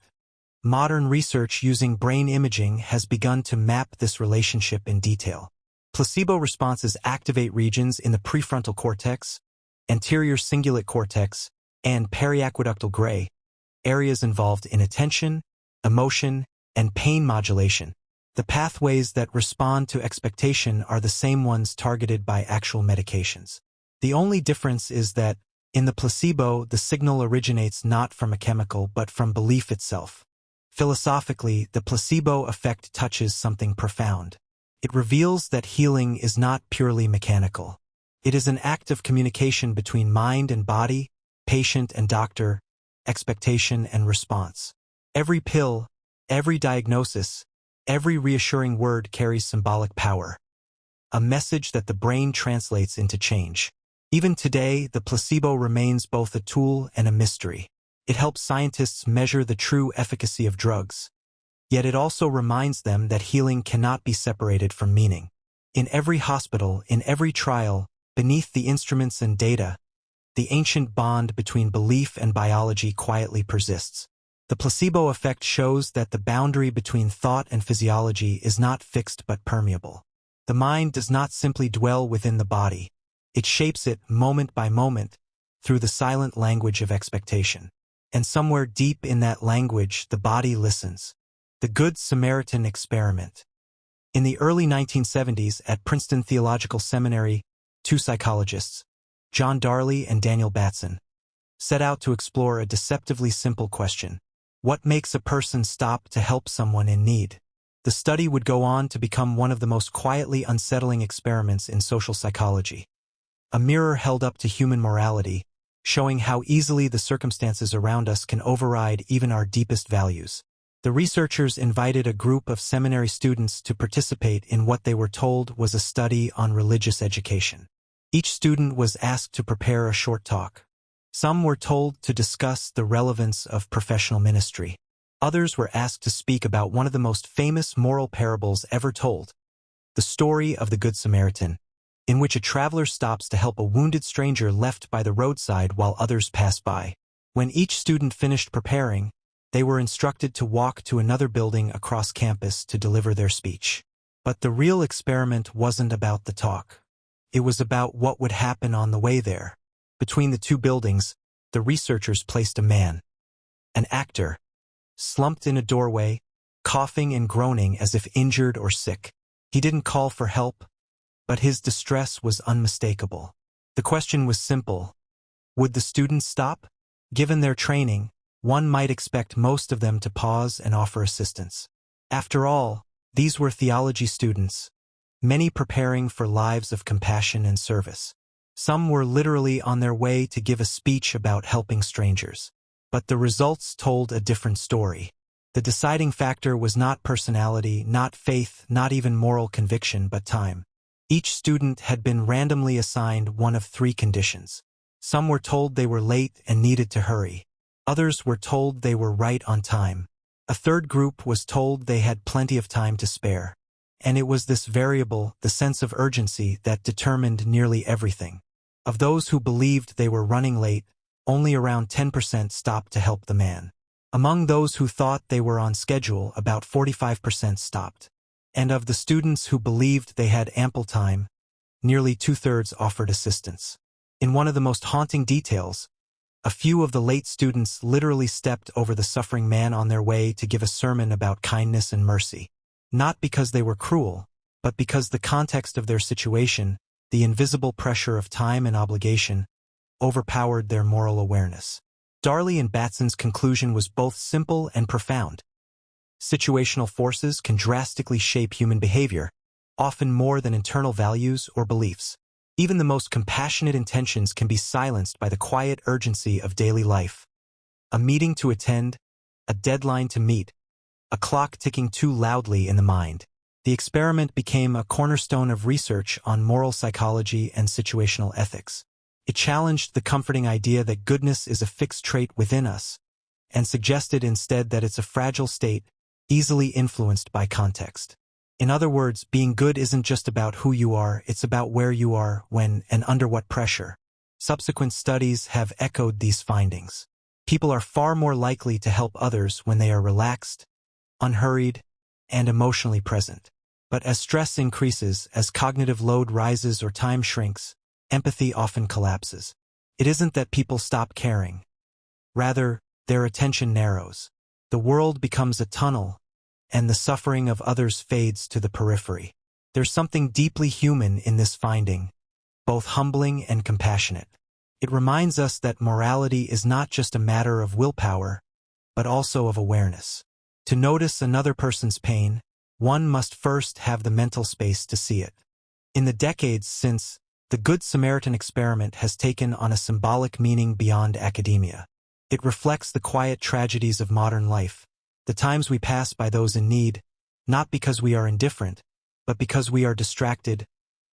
Modern research using brain imaging has begun to map this relationship in detail. Placebo responses activate regions in the prefrontal cortex, anterior cingulate cortex, and periaqueductal gray, areas involved in attention, emotion, and pain modulation. The pathways that respond to expectation are the same ones targeted by actual medications. The only difference is that, in the placebo, the signal originates not from a chemical but from belief itself. Philosophically, the placebo effect touches something profound. It reveals that healing is not purely mechanical. It is an act of communication between mind and body, patient and doctor, expectation and response. Every pill, every diagnosis, every reassuring word carries symbolic power, a message that the brain translates into change. Even today, the placebo remains both a tool and a mystery. It helps scientists measure the true efficacy of drugs. Yet it also reminds them that healing cannot be separated from meaning. In every hospital, in every trial, beneath the instruments and data, the ancient bond between belief and biology quietly persists. The placebo effect shows that the boundary between thought and physiology is not fixed but permeable. The mind does not simply dwell within the body. It shapes it moment by moment through the silent language of expectation. And somewhere deep in that language, the body listens. The Good Samaritan Experiment. In the early 1970s at Princeton Theological Seminary, two psychologists, John Darley and Daniel Batson, set out to explore a deceptively simple question. What makes a person stop to help someone in need? The study would go on to become one of the most quietly unsettling experiments in social psychology. A mirror held up to human morality, showing how easily the circumstances around us can override even our deepest values. The researchers invited a group of seminary students to participate in what they were told was a study on religious education. Each student was asked to prepare a short talk. Some were told to discuss the relevance of professional ministry. Others were asked to speak about one of the most famous moral parables ever told, the story of the Good Samaritan, in which a traveler stops to help a wounded stranger left by the roadside while others pass by. When each student finished preparing, they were instructed to walk to another building across campus to deliver their speech. But the real experiment wasn't about the talk. It was about what would happen on the way there. Between the two buildings, the researchers placed a man, an actor, slumped in a doorway, coughing and groaning as if injured or sick. He didn't call for help, but his distress was unmistakable. The question was simple. Would the students stop? Given their training, one might expect most of them to pause and offer assistance. After all, these were theology students, many preparing for lives of compassion and service. Some were literally on their way to give a speech about helping strangers. But the results told a different story. The deciding factor was not personality, not faith, not even moral conviction, but time. Each student had been randomly assigned one of three conditions. Some were told they were late and needed to hurry. Others were told they were right on time. A third group was told they had plenty of time to spare. And it was this variable, the sense of urgency, that determined nearly everything. Of those who believed they were running late, only around 10% stopped to help the man. Among those who thought they were on schedule, about 45% stopped. And of the students who believed they had ample time, nearly two-thirds offered assistance. In one of the most haunting details, a few of the late students literally stepped over the suffering man on their way to give a sermon about kindness and mercy. Not because they were cruel, but because the context of their situation, the invisible pressure of time and obligation, overpowered their moral awareness. Darley and Batson's conclusion was both simple and profound. Situational forces can drastically shape human behavior, often more than internal values or beliefs. Even the most compassionate intentions can be silenced by the quiet urgency of daily life. A meeting to attend, a deadline to meet, a clock ticking too loudly in the mind. The experiment became a cornerstone of research on moral psychology and situational ethics. It challenged the comforting idea that goodness is a fixed trait within us, and suggested instead that it's a fragile state, easily influenced by context. In other words, being good isn't just about who you are, it's about where you are, when, and under what pressure. Subsequent studies have echoed these findings. People are far more likely to help others when they are relaxed, unhurried, and emotionally present. But as stress increases, as cognitive load rises or time shrinks, empathy often collapses. It isn't that people stop caring. Rather, their attention narrows. The world becomes a tunnel, and the suffering of others fades to the periphery. There's something deeply human in this finding, both humbling and compassionate. It reminds us that morality is not just a matter of willpower, but also of awareness. To notice another person's pain, one must first have the mental space to see it. In the decades since, the Good Samaritan Experiment has taken on a symbolic meaning beyond academia. It reflects the quiet tragedies of modern life, the times we pass by those in need, not because we are indifferent, but because we are distracted,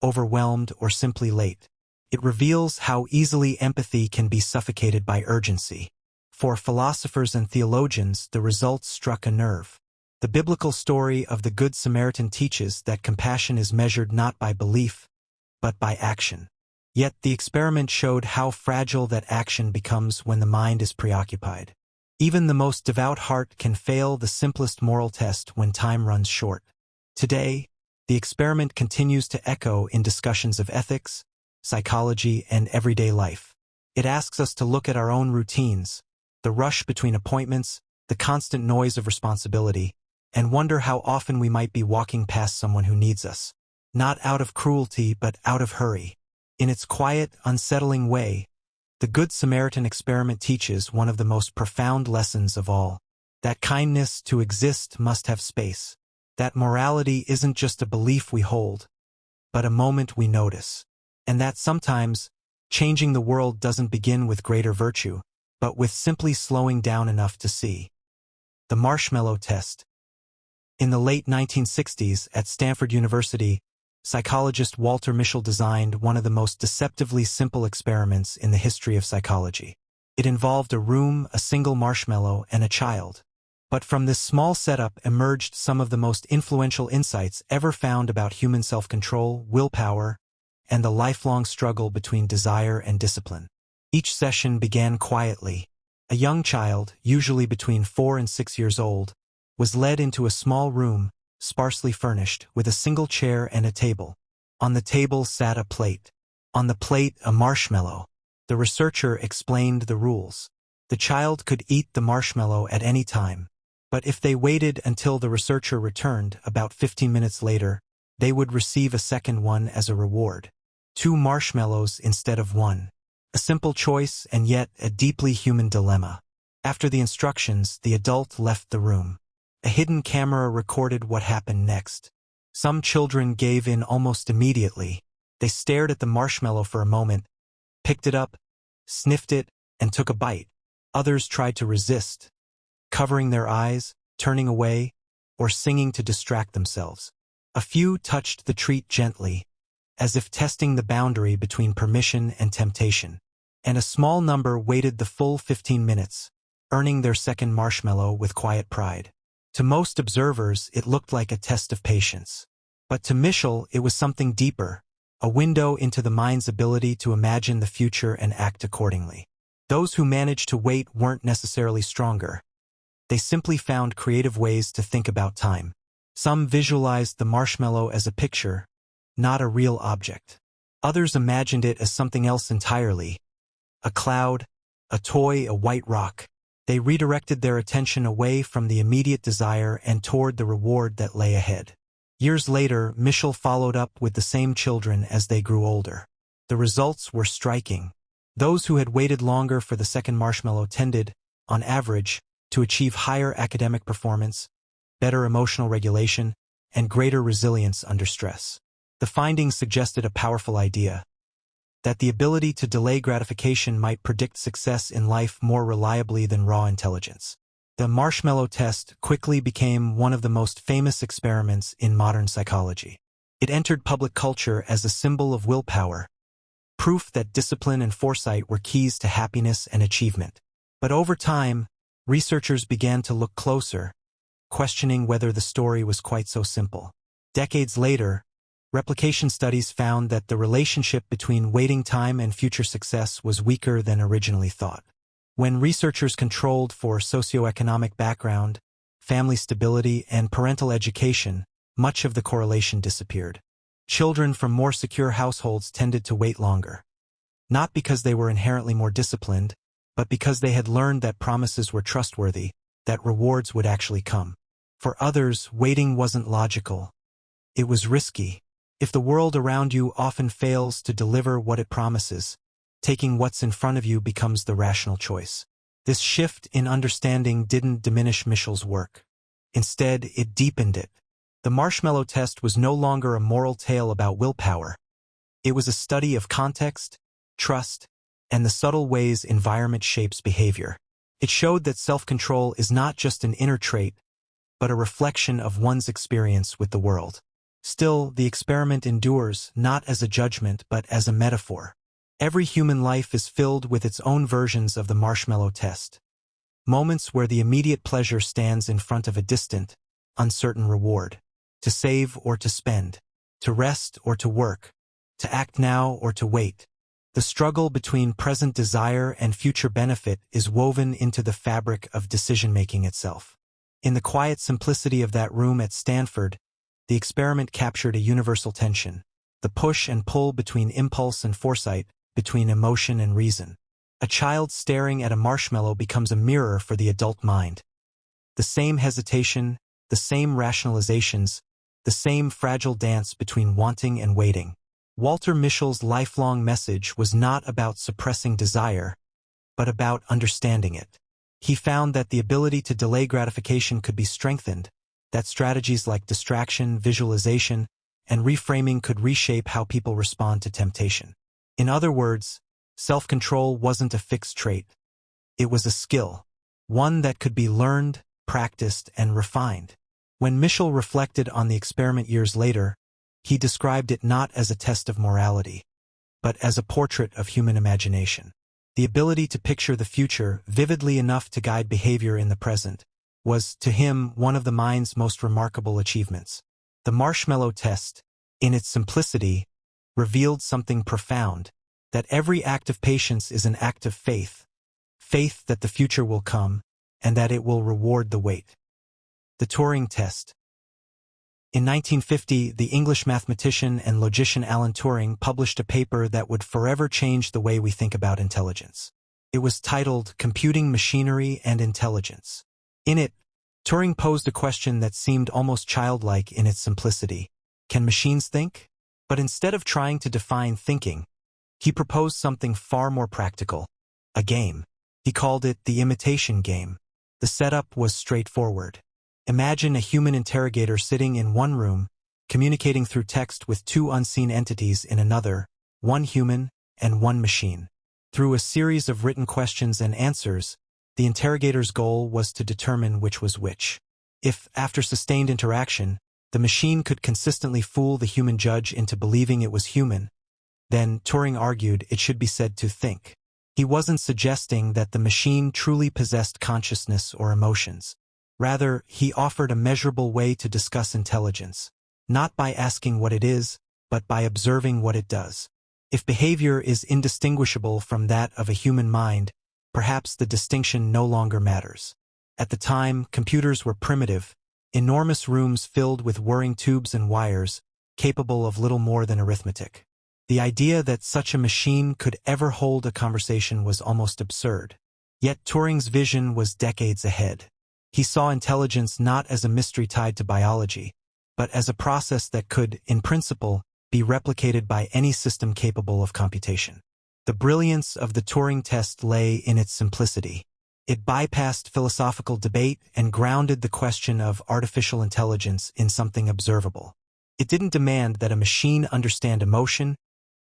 overwhelmed, or simply late. It reveals how easily empathy can be suffocated by urgency. For philosophers and theologians, the results struck a nerve. The biblical story of the Good Samaritan teaches that compassion is measured not by belief, but by action. Yet the experiment showed how fragile that action becomes when the mind is preoccupied. Even the most devout heart can fail the simplest moral test when time runs short. Today, the experiment continues to echo in discussions of ethics, psychology, and everyday life. It asks us to look at our own routines, the rush between appointments, the constant noise of responsibility, and wonder how often we might be walking past someone who needs us. Not out of cruelty, but out of hurry. In its quiet, unsettling way, the Good Samaritan Experiment teaches one of the most profound lessons of all. That kindness to exist must have space. That morality isn't just a belief we hold, but a moment we notice. And that sometimes, changing the world doesn't begin with greater virtue, but with simply slowing down enough to see. The Marshmallow Test. In the late 1960s, at Stanford University, psychologist Walter Mischel designed one of the most deceptively simple experiments in the history of psychology. It involved a room, a single marshmallow, and a child. But from this small setup emerged some of the most influential insights ever found about human self-control, willpower, and the lifelong struggle between desire and discipline. Each session began quietly. A young child, usually between 4 and 6 years old, was led into a small room, sparsely furnished, with a single chair and a table. On the table sat a plate. On the plate, a marshmallow. The researcher explained the rules. The child could eat the marshmallow at any time. But if they waited until the researcher returned, about 15 minutes later, they would receive a second one as a reward. 2 marshmallows instead of 1. A simple choice, and yet a deeply human dilemma. After the instructions, the adult left the room. A hidden camera recorded what happened next. Some children gave in almost immediately. They stared at the marshmallow for a moment, picked it up, sniffed it, and took a bite. Others tried to resist, covering their eyes, turning away, or singing to distract themselves. A few touched the treat gently, as if testing the boundary between permission and temptation. And a small number waited the full 15 minutes, earning their second marshmallow with quiet pride. To most observers, it looked like a test of patience. But to Mischel, it was something deeper, a window into the mind's ability to imagine the future and act accordingly. Those who managed to wait weren't necessarily stronger. They simply found creative ways to think about time. Some visualized the marshmallow as a picture, not a real object. Others imagined it as something else entirely. A cloud, a toy, a white rock. They redirected their attention away from the immediate desire and toward the reward that lay ahead. Years later, Michel followed up with the same children as they grew older. The results were striking. Those who had waited longer for the second marshmallow tended, on average, to achieve higher academic performance, better emotional regulation, and greater resilience under stress. The findings suggested a powerful idea: that the ability to delay gratification might predict success in life more reliably than raw intelligence. The Marshmallow Test quickly became one of the most famous experiments in modern psychology. It entered public culture as a symbol of willpower, proof that discipline and foresight were keys to happiness and achievement. But over time, researchers began to look closer, questioning whether the story was quite so simple. Decades later, replication studies found that the relationship between waiting time and future success was weaker than originally thought. When researchers controlled for socioeconomic background, family stability, and parental education, much of the correlation disappeared. Children from more secure households tended to wait longer. Not because they were inherently more disciplined, but because they had learned that promises were trustworthy, that rewards would actually come. For others, waiting wasn't logical. It was risky. If the world around you often fails to deliver what it promises, taking what's in front of you becomes the rational choice. This shift in understanding didn't diminish Michel's work. Instead, it deepened it. The Marshmallow Test was no longer a moral tale about willpower. It was a study of context, trust, and the subtle ways environment shapes behavior. It showed that self-control is not just an inner trait, but a reflection of one's experience with the world. Still, the experiment endures, not as a judgment but as a metaphor. Every human life is filled with its own versions of the Marshmallow Test. Moments where the immediate pleasure stands in front of a distant, uncertain reward. To save or to spend. To rest or to work. To act now or to wait. The struggle between present desire and future benefit is woven into the fabric of decision-making itself. In the quiet simplicity of that room at Stanford, the experiment captured a universal tension. The push and pull between impulse and foresight, between emotion and reason. A child staring at a marshmallow becomes a mirror for the adult mind. The same hesitation, the same rationalizations, the same fragile dance between wanting and waiting. Walter Mischel's lifelong message was not about suppressing desire, but about understanding it. He found that the ability to delay gratification could be strengthened, that strategies like distraction, visualization, and reframing could reshape how people respond to temptation. In other words, self-control wasn't a fixed trait. It was a skill, one that could be learned, practiced, and refined. When Michel reflected on the experiment years later, he described it not as a test of morality, but as a portrait of human imagination. The ability to picture the future vividly enough to guide behavior in the present was, to him, one of the mind's most remarkable achievements. The Marshmallow Test, in its simplicity, revealed something profound, that every act of patience is an act of faith, faith that the future will come, and that it will reward the wait. The Turing Test. In 1950, the English mathematician and logician Alan Turing published a paper that would forever change the way we think about intelligence. It was titled Computing Machinery and Intelligence. In it, Turing posed a question that seemed almost childlike in its simplicity. Can machines think? But instead of trying to define thinking, he proposed something far more practical, a game. He called it the imitation game. The setup was straightforward. Imagine a human interrogator sitting in one room, communicating through text with two unseen entities in another, one human and one machine. Through a series of written questions and answers, the interrogator's goal was to determine which was which. If, after sustained interaction, the machine could consistently fool the human judge into believing it was human, then, Turing argued, it should be said to think. He wasn't suggesting that the machine truly possessed consciousness or emotions. Rather, he offered a measurable way to discuss intelligence, not by asking what it is, but by observing what it does. If behavior is indistinguishable from that of a human mind, perhaps the distinction no longer matters. At the time, computers were primitive, enormous rooms filled with whirring tubes and wires, capable of little more than arithmetic. The idea that such a machine could ever hold a conversation was almost absurd. Yet Turing's vision was decades ahead. He saw intelligence not as a mystery tied to biology, but as a process that could, in principle, be replicated by any system capable of computation. The brilliance of the Turing test lay in its simplicity. It bypassed philosophical debate and grounded the question of artificial intelligence in something observable. It didn't demand that a machine understand emotion,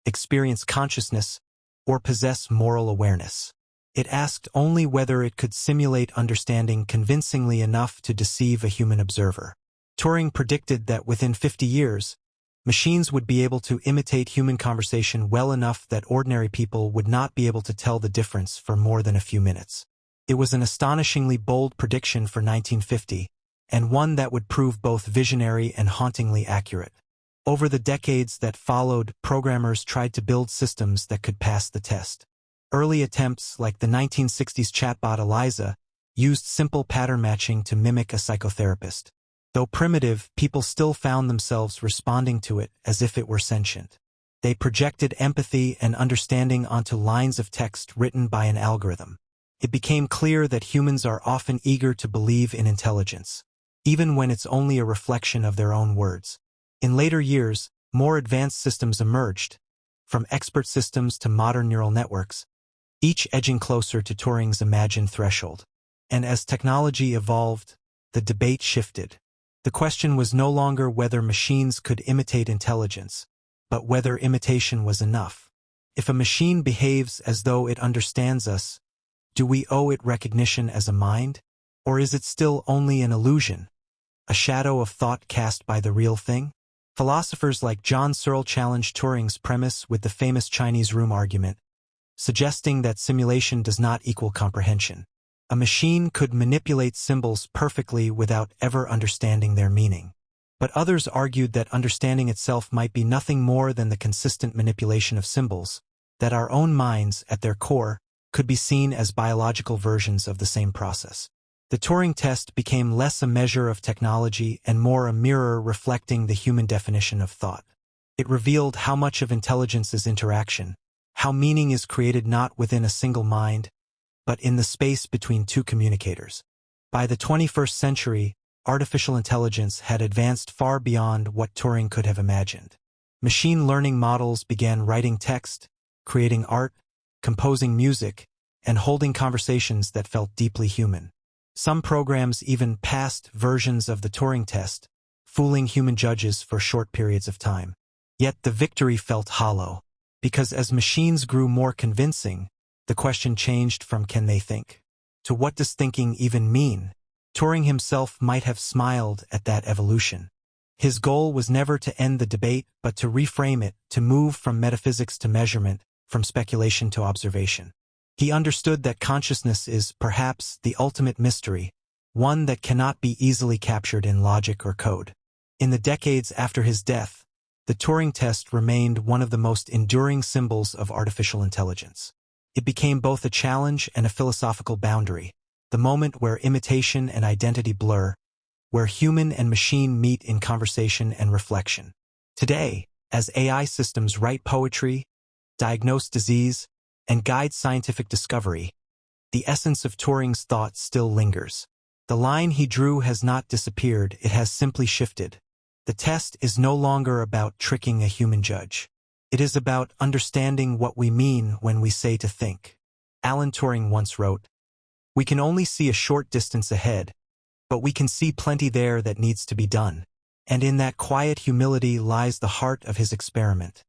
experience consciousness, or possess moral awareness. It asked only whether it could simulate understanding convincingly enough to deceive a human observer. Turing predicted that within 50 years, machines would be able to imitate human conversation well enough that ordinary people would not be able to tell the difference for more than a few minutes. It was an astonishingly bold prediction for 1950, and one that would prove both visionary and hauntingly accurate. Over the decades that followed, programmers tried to build systems that could pass the test. Early attempts, like the 1960s chatbot Eliza, used simple pattern matching to mimic a psychotherapist. Though primitive, people still found themselves responding to it as if it were sentient. They projected empathy and understanding onto lines of text written by an algorithm. It became clear that humans are often eager to believe in intelligence, even when it's only a reflection of their own words. In later years, more advanced systems emerged, from expert systems to modern neural networks, each edging closer to Turing's imagined threshold. And as technology evolved, the debate shifted. The question was no longer whether machines could imitate intelligence, but whether imitation was enough. If a machine behaves as though it understands us, do we owe it recognition as a mind? Or is it still only an illusion, a shadow of thought cast by the real thing? Philosophers like John Searle challenged Turing's premise with the famous Chinese room argument, suggesting that simulation does not equal comprehension. A machine could manipulate symbols perfectly without ever understanding their meaning. But others argued that understanding itself might be nothing more than the consistent manipulation of symbols, that our own minds, at their core, could be seen as biological versions of the same process. The Turing test became less a measure of technology and more a mirror reflecting the human definition of thought. It revealed how much of intelligence is interaction, how meaning is created not within a single mind, but in the space between two communicators. By the 21st century, artificial intelligence had advanced far beyond what Turing could have imagined. Machine learning models began writing text, creating art, composing music, and holding conversations that felt deeply human. Some programs even passed versions of the Turing test, fooling human judges for short periods of time. Yet the victory felt hollow, because as machines grew more convincing, the question changed from can they think to what does thinking even mean? Turing himself might have smiled at that evolution. His goal was never to end the debate, but to reframe it, to move from metaphysics to measurement, from speculation to observation. He understood that consciousness is, perhaps, the ultimate mystery, one that cannot be easily captured in logic or code. In the decades after his death, the Turing test remained one of the most enduring symbols of artificial intelligence. It became both a challenge and a philosophical boundary, the moment where imitation and identity blur, where human and machine meet in conversation and reflection. Today, as AI systems write poetry, diagnose disease, and guide scientific discovery, the essence of Turing's thought still lingers. The line he drew has not disappeared, it has simply shifted. The test is no longer about tricking a human judge. It is about understanding what we mean when we say to think. Alan Turing once wrote, "We can only see a short distance ahead, but we can see plenty there that needs to be done." And in that quiet humility lies the heart of his experiment.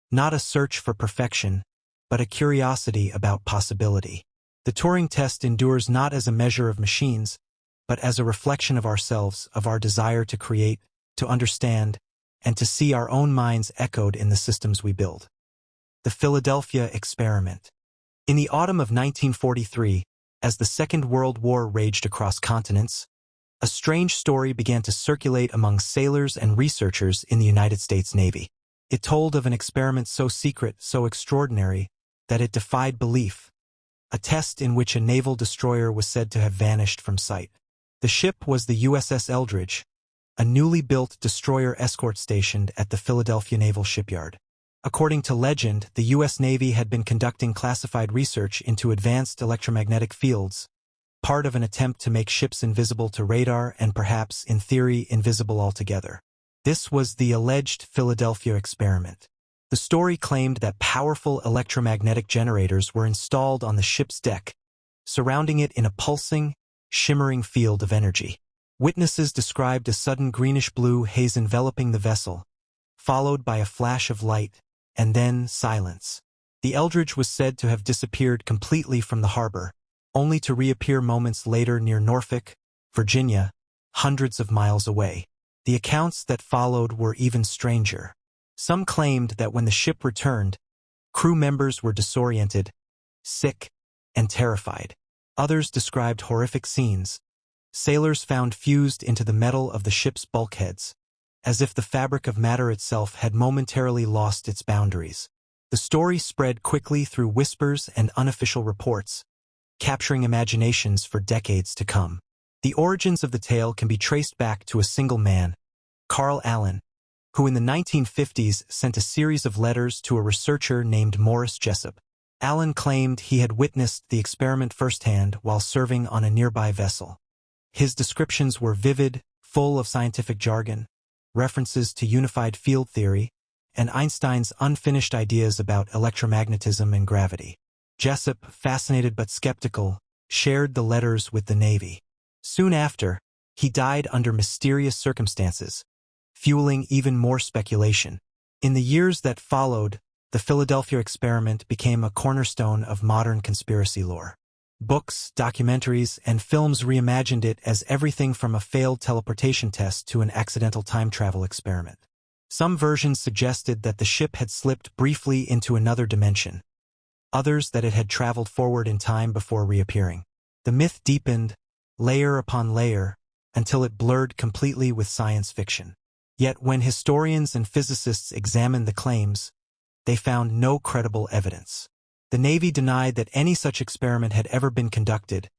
Not a search for perfection, but a curiosity about possibility. The Turing test endures not as a measure of machines, but as a reflection of ourselves, of our desire to create, to understand, and to see our own minds echoed in the systems we build. The Philadelphia Experiment. In the autumn of 1943, as the Second World War raged across continents, a strange story began to circulate among sailors and researchers in the United States Navy. It told of an experiment so secret, so extraordinary, that it defied belief. A test in which a naval destroyer was said to have vanished from sight. The ship was the USS Eldridge, a newly built destroyer escort stationed at the Philadelphia Naval Shipyard. According to legend, the U.S. Navy had been conducting classified research into advanced electromagnetic fields, part of an attempt to make ships invisible to radar and perhaps, in theory, invisible altogether. This was the alleged Philadelphia experiment. The story claimed that powerful electromagnetic generators were installed on the ship's deck, surrounding it in a pulsing, shimmering field of energy. Witnesses described a sudden greenish-blue haze enveloping the vessel, followed by a flash of light, and then silence. The Eldridge was said to have disappeared completely from the harbor, only to reappear moments later near Norfolk, Virginia, hundreds of miles away. The accounts that followed were even stranger. Some claimed that when the ship returned, crew members were disoriented, sick, and terrified. Others described horrific scenes. Sailors found fused into the metal of the ship's bulkheads, as if the fabric of matter itself had momentarily lost its boundaries. The story spread quickly through whispers and unofficial reports, capturing imaginations for decades to come. The origins of the tale can be traced back to a single man, Carl Allen, who in the 1950s sent a series of letters to a researcher named Morris Jessup. Allen claimed he had witnessed the experiment firsthand while serving on a nearby vessel. His descriptions were vivid, full of scientific jargon, references to unified field theory, and Einstein's unfinished ideas about electromagnetism and gravity. Jessup, fascinated but skeptical, shared the letters with the Navy. Soon after, he died under mysterious circumstances, fueling even more speculation. In the years that followed, the Philadelphia experiment became a cornerstone of modern conspiracy lore. Books, documentaries, and films reimagined it as everything from a failed teleportation test to an accidental time travel experiment. Some versions suggested that the ship had slipped briefly into another dimension, others that it had traveled forward in time before reappearing. The myth deepened, layer upon layer, until it blurred completely with science fiction. Yet when historians and physicists examined the claims, they found no credible evidence. The Navy denied that any such experiment had ever been conducted,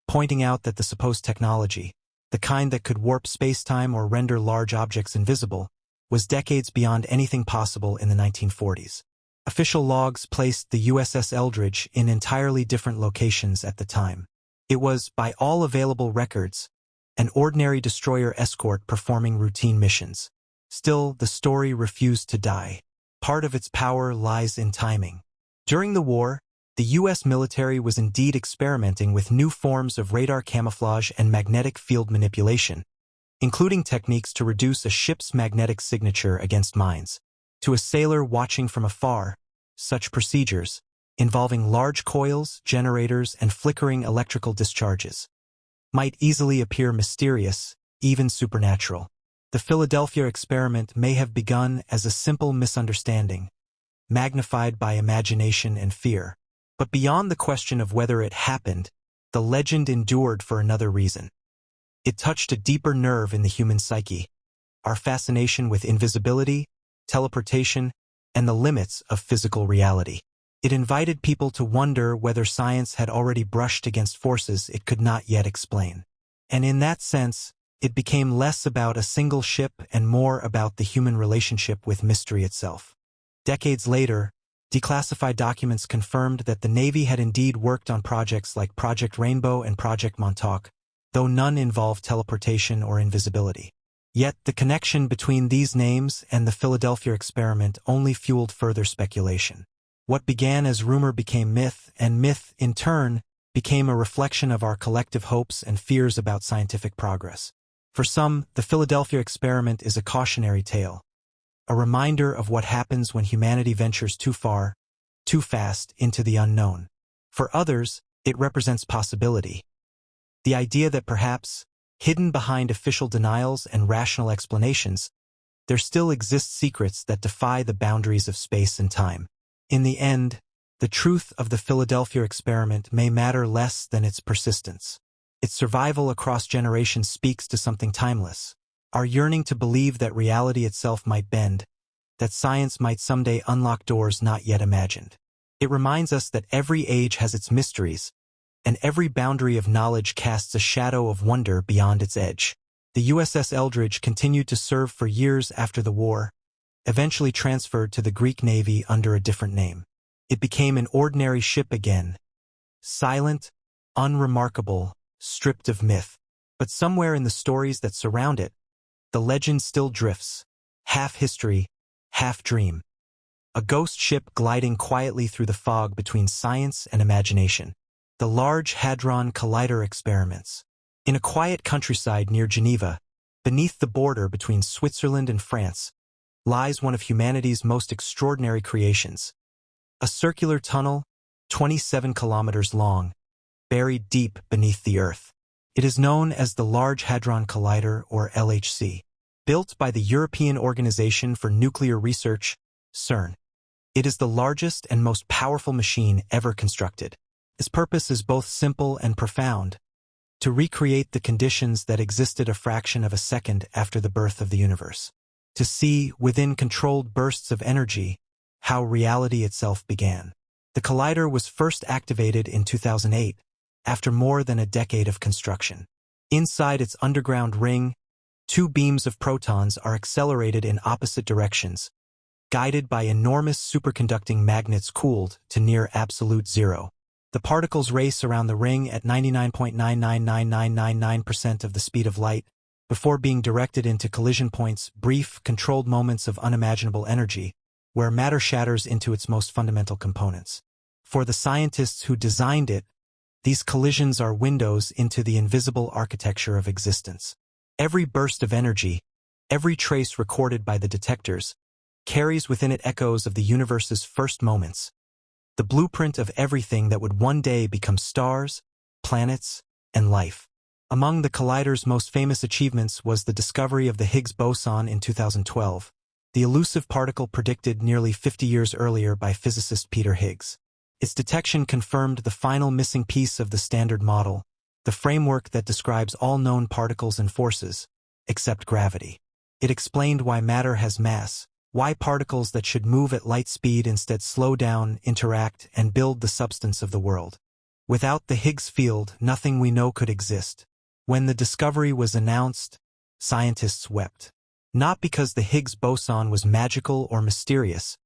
pointing out that the supposed technology, the kind that could warp space-time or render large objects invisible, was decades beyond anything possible in the 1940s. Official logs placed the USS Eldridge in entirely different locations at the time. It was, by all available records, an ordinary destroyer escort performing routine missions. Still, the story refused to die. Part of its power lies in timing. During the war, the U.S. military was indeed experimenting with new forms of radar camouflage and magnetic field manipulation, including techniques to reduce a ship's magnetic signature against mines. To a sailor watching from afar, such procedures, involving large coils, generators, and flickering electrical discharges, might easily appear mysterious, even supernatural. The Philadelphia experiment may have begun as a simple misunderstanding, magnified by imagination and fear. But beyond the question of whether it happened, the legend endured for another reason. It touched a deeper nerve in the human psyche, our fascination with invisibility, teleportation, and the limits of physical reality. It invited people to wonder whether science had already brushed against forces it could not yet explain. And in that sense, it became less about a single ship and more about the human relationship with mystery itself. Decades later, declassified documents confirmed that the Navy had indeed worked on projects like Project Rainbow and Project Montauk, though none involved teleportation or invisibility. Yet the connection between these names and the Philadelphia experiment only fueled further speculation. What began as rumor became myth, and myth, in turn, became a reflection of our collective hopes and fears about scientific progress. For some, the Philadelphia experiment is a cautionary tale, a reminder of what happens when humanity ventures too far, too fast into the unknown. For others, it represents possibility. The idea that perhaps, hidden behind official denials and rational explanations, there still exist secrets that defy the boundaries of space and time. In the end, the truth of the Philadelphia experiment may matter less than its persistence. Its survival across generations speaks to something timeless. Our yearning to believe that reality itself might bend, that science might someday unlock doors not yet imagined. It reminds us that every age has its mysteries, and every boundary of knowledge casts a shadow of wonder beyond its edge. The USS Eldridge continued to serve for years after the war, eventually transferred to the Greek Navy under a different name. It became an ordinary ship again, silent, unremarkable, stripped of myth. But somewhere in the stories that surround it, the legend still drifts, half history, half dream. A ghost ship gliding quietly through the fog between science and imagination. The Large Hadron Collider Experiments. In a quiet countryside near Geneva, beneath the border between Switzerland and France, lies one of humanity's most extraordinary creations. A circular tunnel, 27 kilometers long, buried deep beneath the Earth. It is known as the Large Hadron Collider, or LHC. Built by the European Organization for Nuclear Research, CERN. It is the largest and most powerful machine ever constructed. Its purpose is both simple and profound: to recreate the conditions that existed a fraction of a second after the birth of the universe. To see, within controlled bursts of energy, how reality itself began. The collider was first activated in 2008, after more than a decade of construction. Inside its underground ring, two beams of protons are accelerated in opposite directions, guided by enormous superconducting magnets cooled to near absolute zero. The particles race around the ring at 99.999999% of the speed of light, before being directed into collision points, brief, controlled moments of unimaginable energy, where matter shatters into its most fundamental components. For the scientists who designed it, these collisions are windows into the invisible architecture of existence. Every burst of energy, every trace recorded by the detectors, carries within it echoes of the universe's first moments, the blueprint of everything that would one day become stars, planets, and life. Among the collider's most famous achievements was the discovery of the Higgs boson in 2012, the elusive particle predicted nearly 50 years earlier by physicist Peter Higgs. Its detection confirmed the final missing piece of the Standard Model, the framework that describes all known particles and forces, except gravity. It explained why matter has mass, why particles that should move at light speed instead slow down, interact, and build the substance of the world. Without the Higgs field, nothing we know could exist. When the discovery was announced, scientists wept. Not because the Higgs boson was magical or mysterious,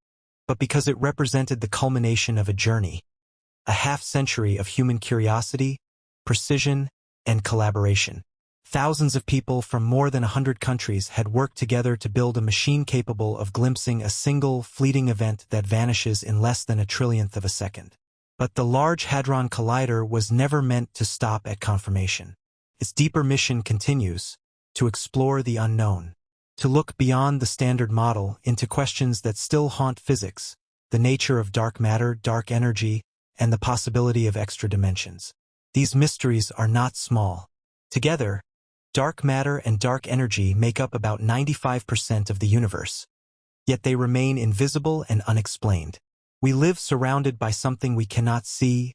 but because it represented the culmination of a journey, a half-century of human curiosity, precision, and collaboration. Thousands of people from more than 100 countries had worked together to build a machine capable of glimpsing a single, fleeting event that vanishes in less than a trillionth of a second. But the Large Hadron Collider was never meant to stop at confirmation. Its deeper mission continues: to explore the unknown, to look beyond the Standard Model into questions that still haunt physics, the nature of dark matter, dark energy, and the possibility of extra dimensions. These mysteries are not small. Together, dark matter and dark energy make up about 95% of the universe. Yet they remain invisible and unexplained. We live surrounded by something we cannot see,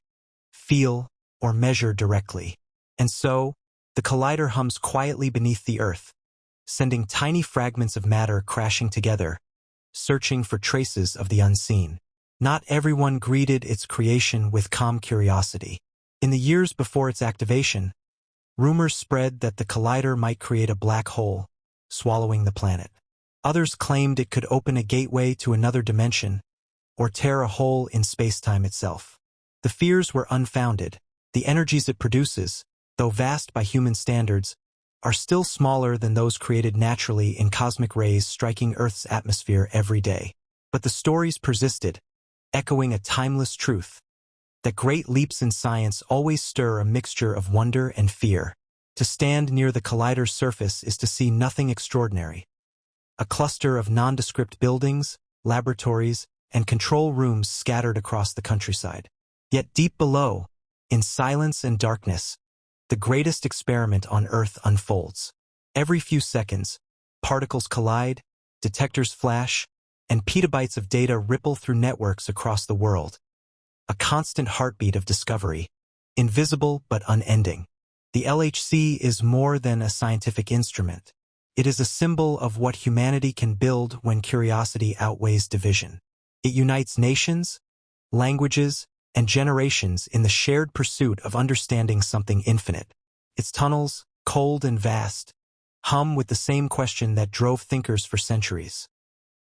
feel, or measure directly. And so, the collider hums quietly beneath the Earth, sending tiny fragments of matter crashing together, searching for traces of the unseen. Not everyone greeted its creation with calm curiosity. In the years before its activation, rumors spread that the collider might create a black hole, swallowing the planet. Others claimed it could open a gateway to another dimension, or tear a hole in space-time itself. The fears were unfounded. The energies it produces, though vast by human standards, are still smaller than those created naturally in cosmic rays striking Earth's atmosphere every day. But the stories persisted, echoing a timeless truth: that great leaps in science always stir a mixture of wonder and fear. To stand near the collider's surface is to see nothing extraordinary. A cluster of nondescript buildings, laboratories, and control rooms scattered across the countryside. Yet deep below, in silence and darkness, the greatest experiment on Earth unfolds. Every few seconds, particles collide, detectors flash, and petabytes of data ripple through networks across the world. A constant heartbeat of discovery, invisible but unending. The LHC is more than a scientific instrument. It is a symbol of what humanity can build when curiosity outweighs division. It unites nations, languages, and generations in the shared pursuit of understanding something infinite. Its tunnels, cold and vast, hum with the same question that drove thinkers for centuries.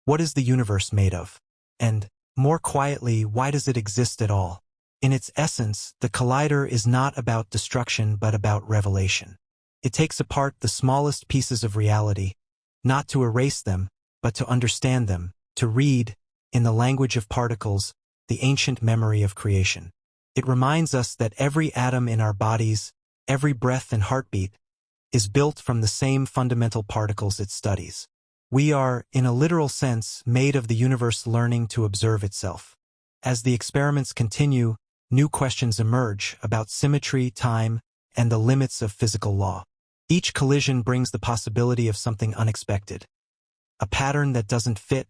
What is the universe made of? And, more quietly, why does it exist at all? In its essence, the collider is not about destruction but about revelation. It takes apart the smallest pieces of reality, not to erase them, but to understand them, to read, in the language of particles, the ancient memory of creation. It reminds us that every atom in our bodies, every breath and heartbeat, is built from the same fundamental particles it studies. We are, in a literal sense, made of the universe learning to observe itself. As the experiments continue, new questions emerge about symmetry, time, and the limits of physical law. Each collision brings the possibility of something unexpected. A pattern that doesn't fit,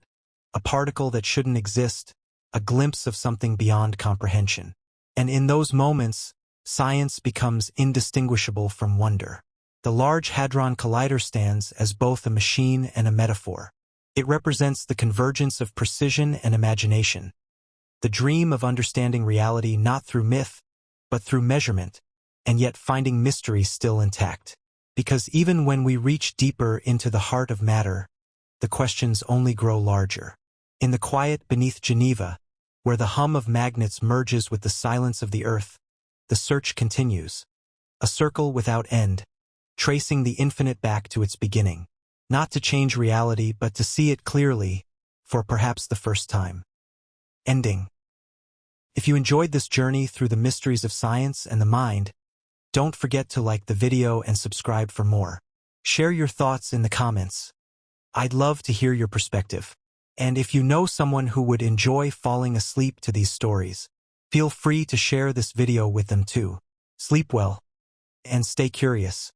a particle that shouldn't exist, a glimpse of something beyond comprehension. And in those moments, science becomes indistinguishable from wonder. The Large Hadron Collider stands as both a machine and a metaphor. It represents the convergence of precision and imagination, the dream of understanding reality not through myth, but through measurement, and yet finding mystery still intact. Because even when we reach deeper into the heart of matter, the questions only grow larger. In the quiet beneath Geneva, where the hum of magnets merges with the silence of the earth, the search continues, a circle without end, tracing the infinite back to its beginning, not to change reality but to see it clearly, for perhaps the first time. Ending. If you enjoyed this journey through the mysteries of science and the mind, don't forget to like the video and subscribe for more. Share your thoughts in the comments. I'd love to hear your perspective. And if you know someone who would enjoy falling asleep to these stories, feel free to share this video with them too. Sleep well, and stay curious.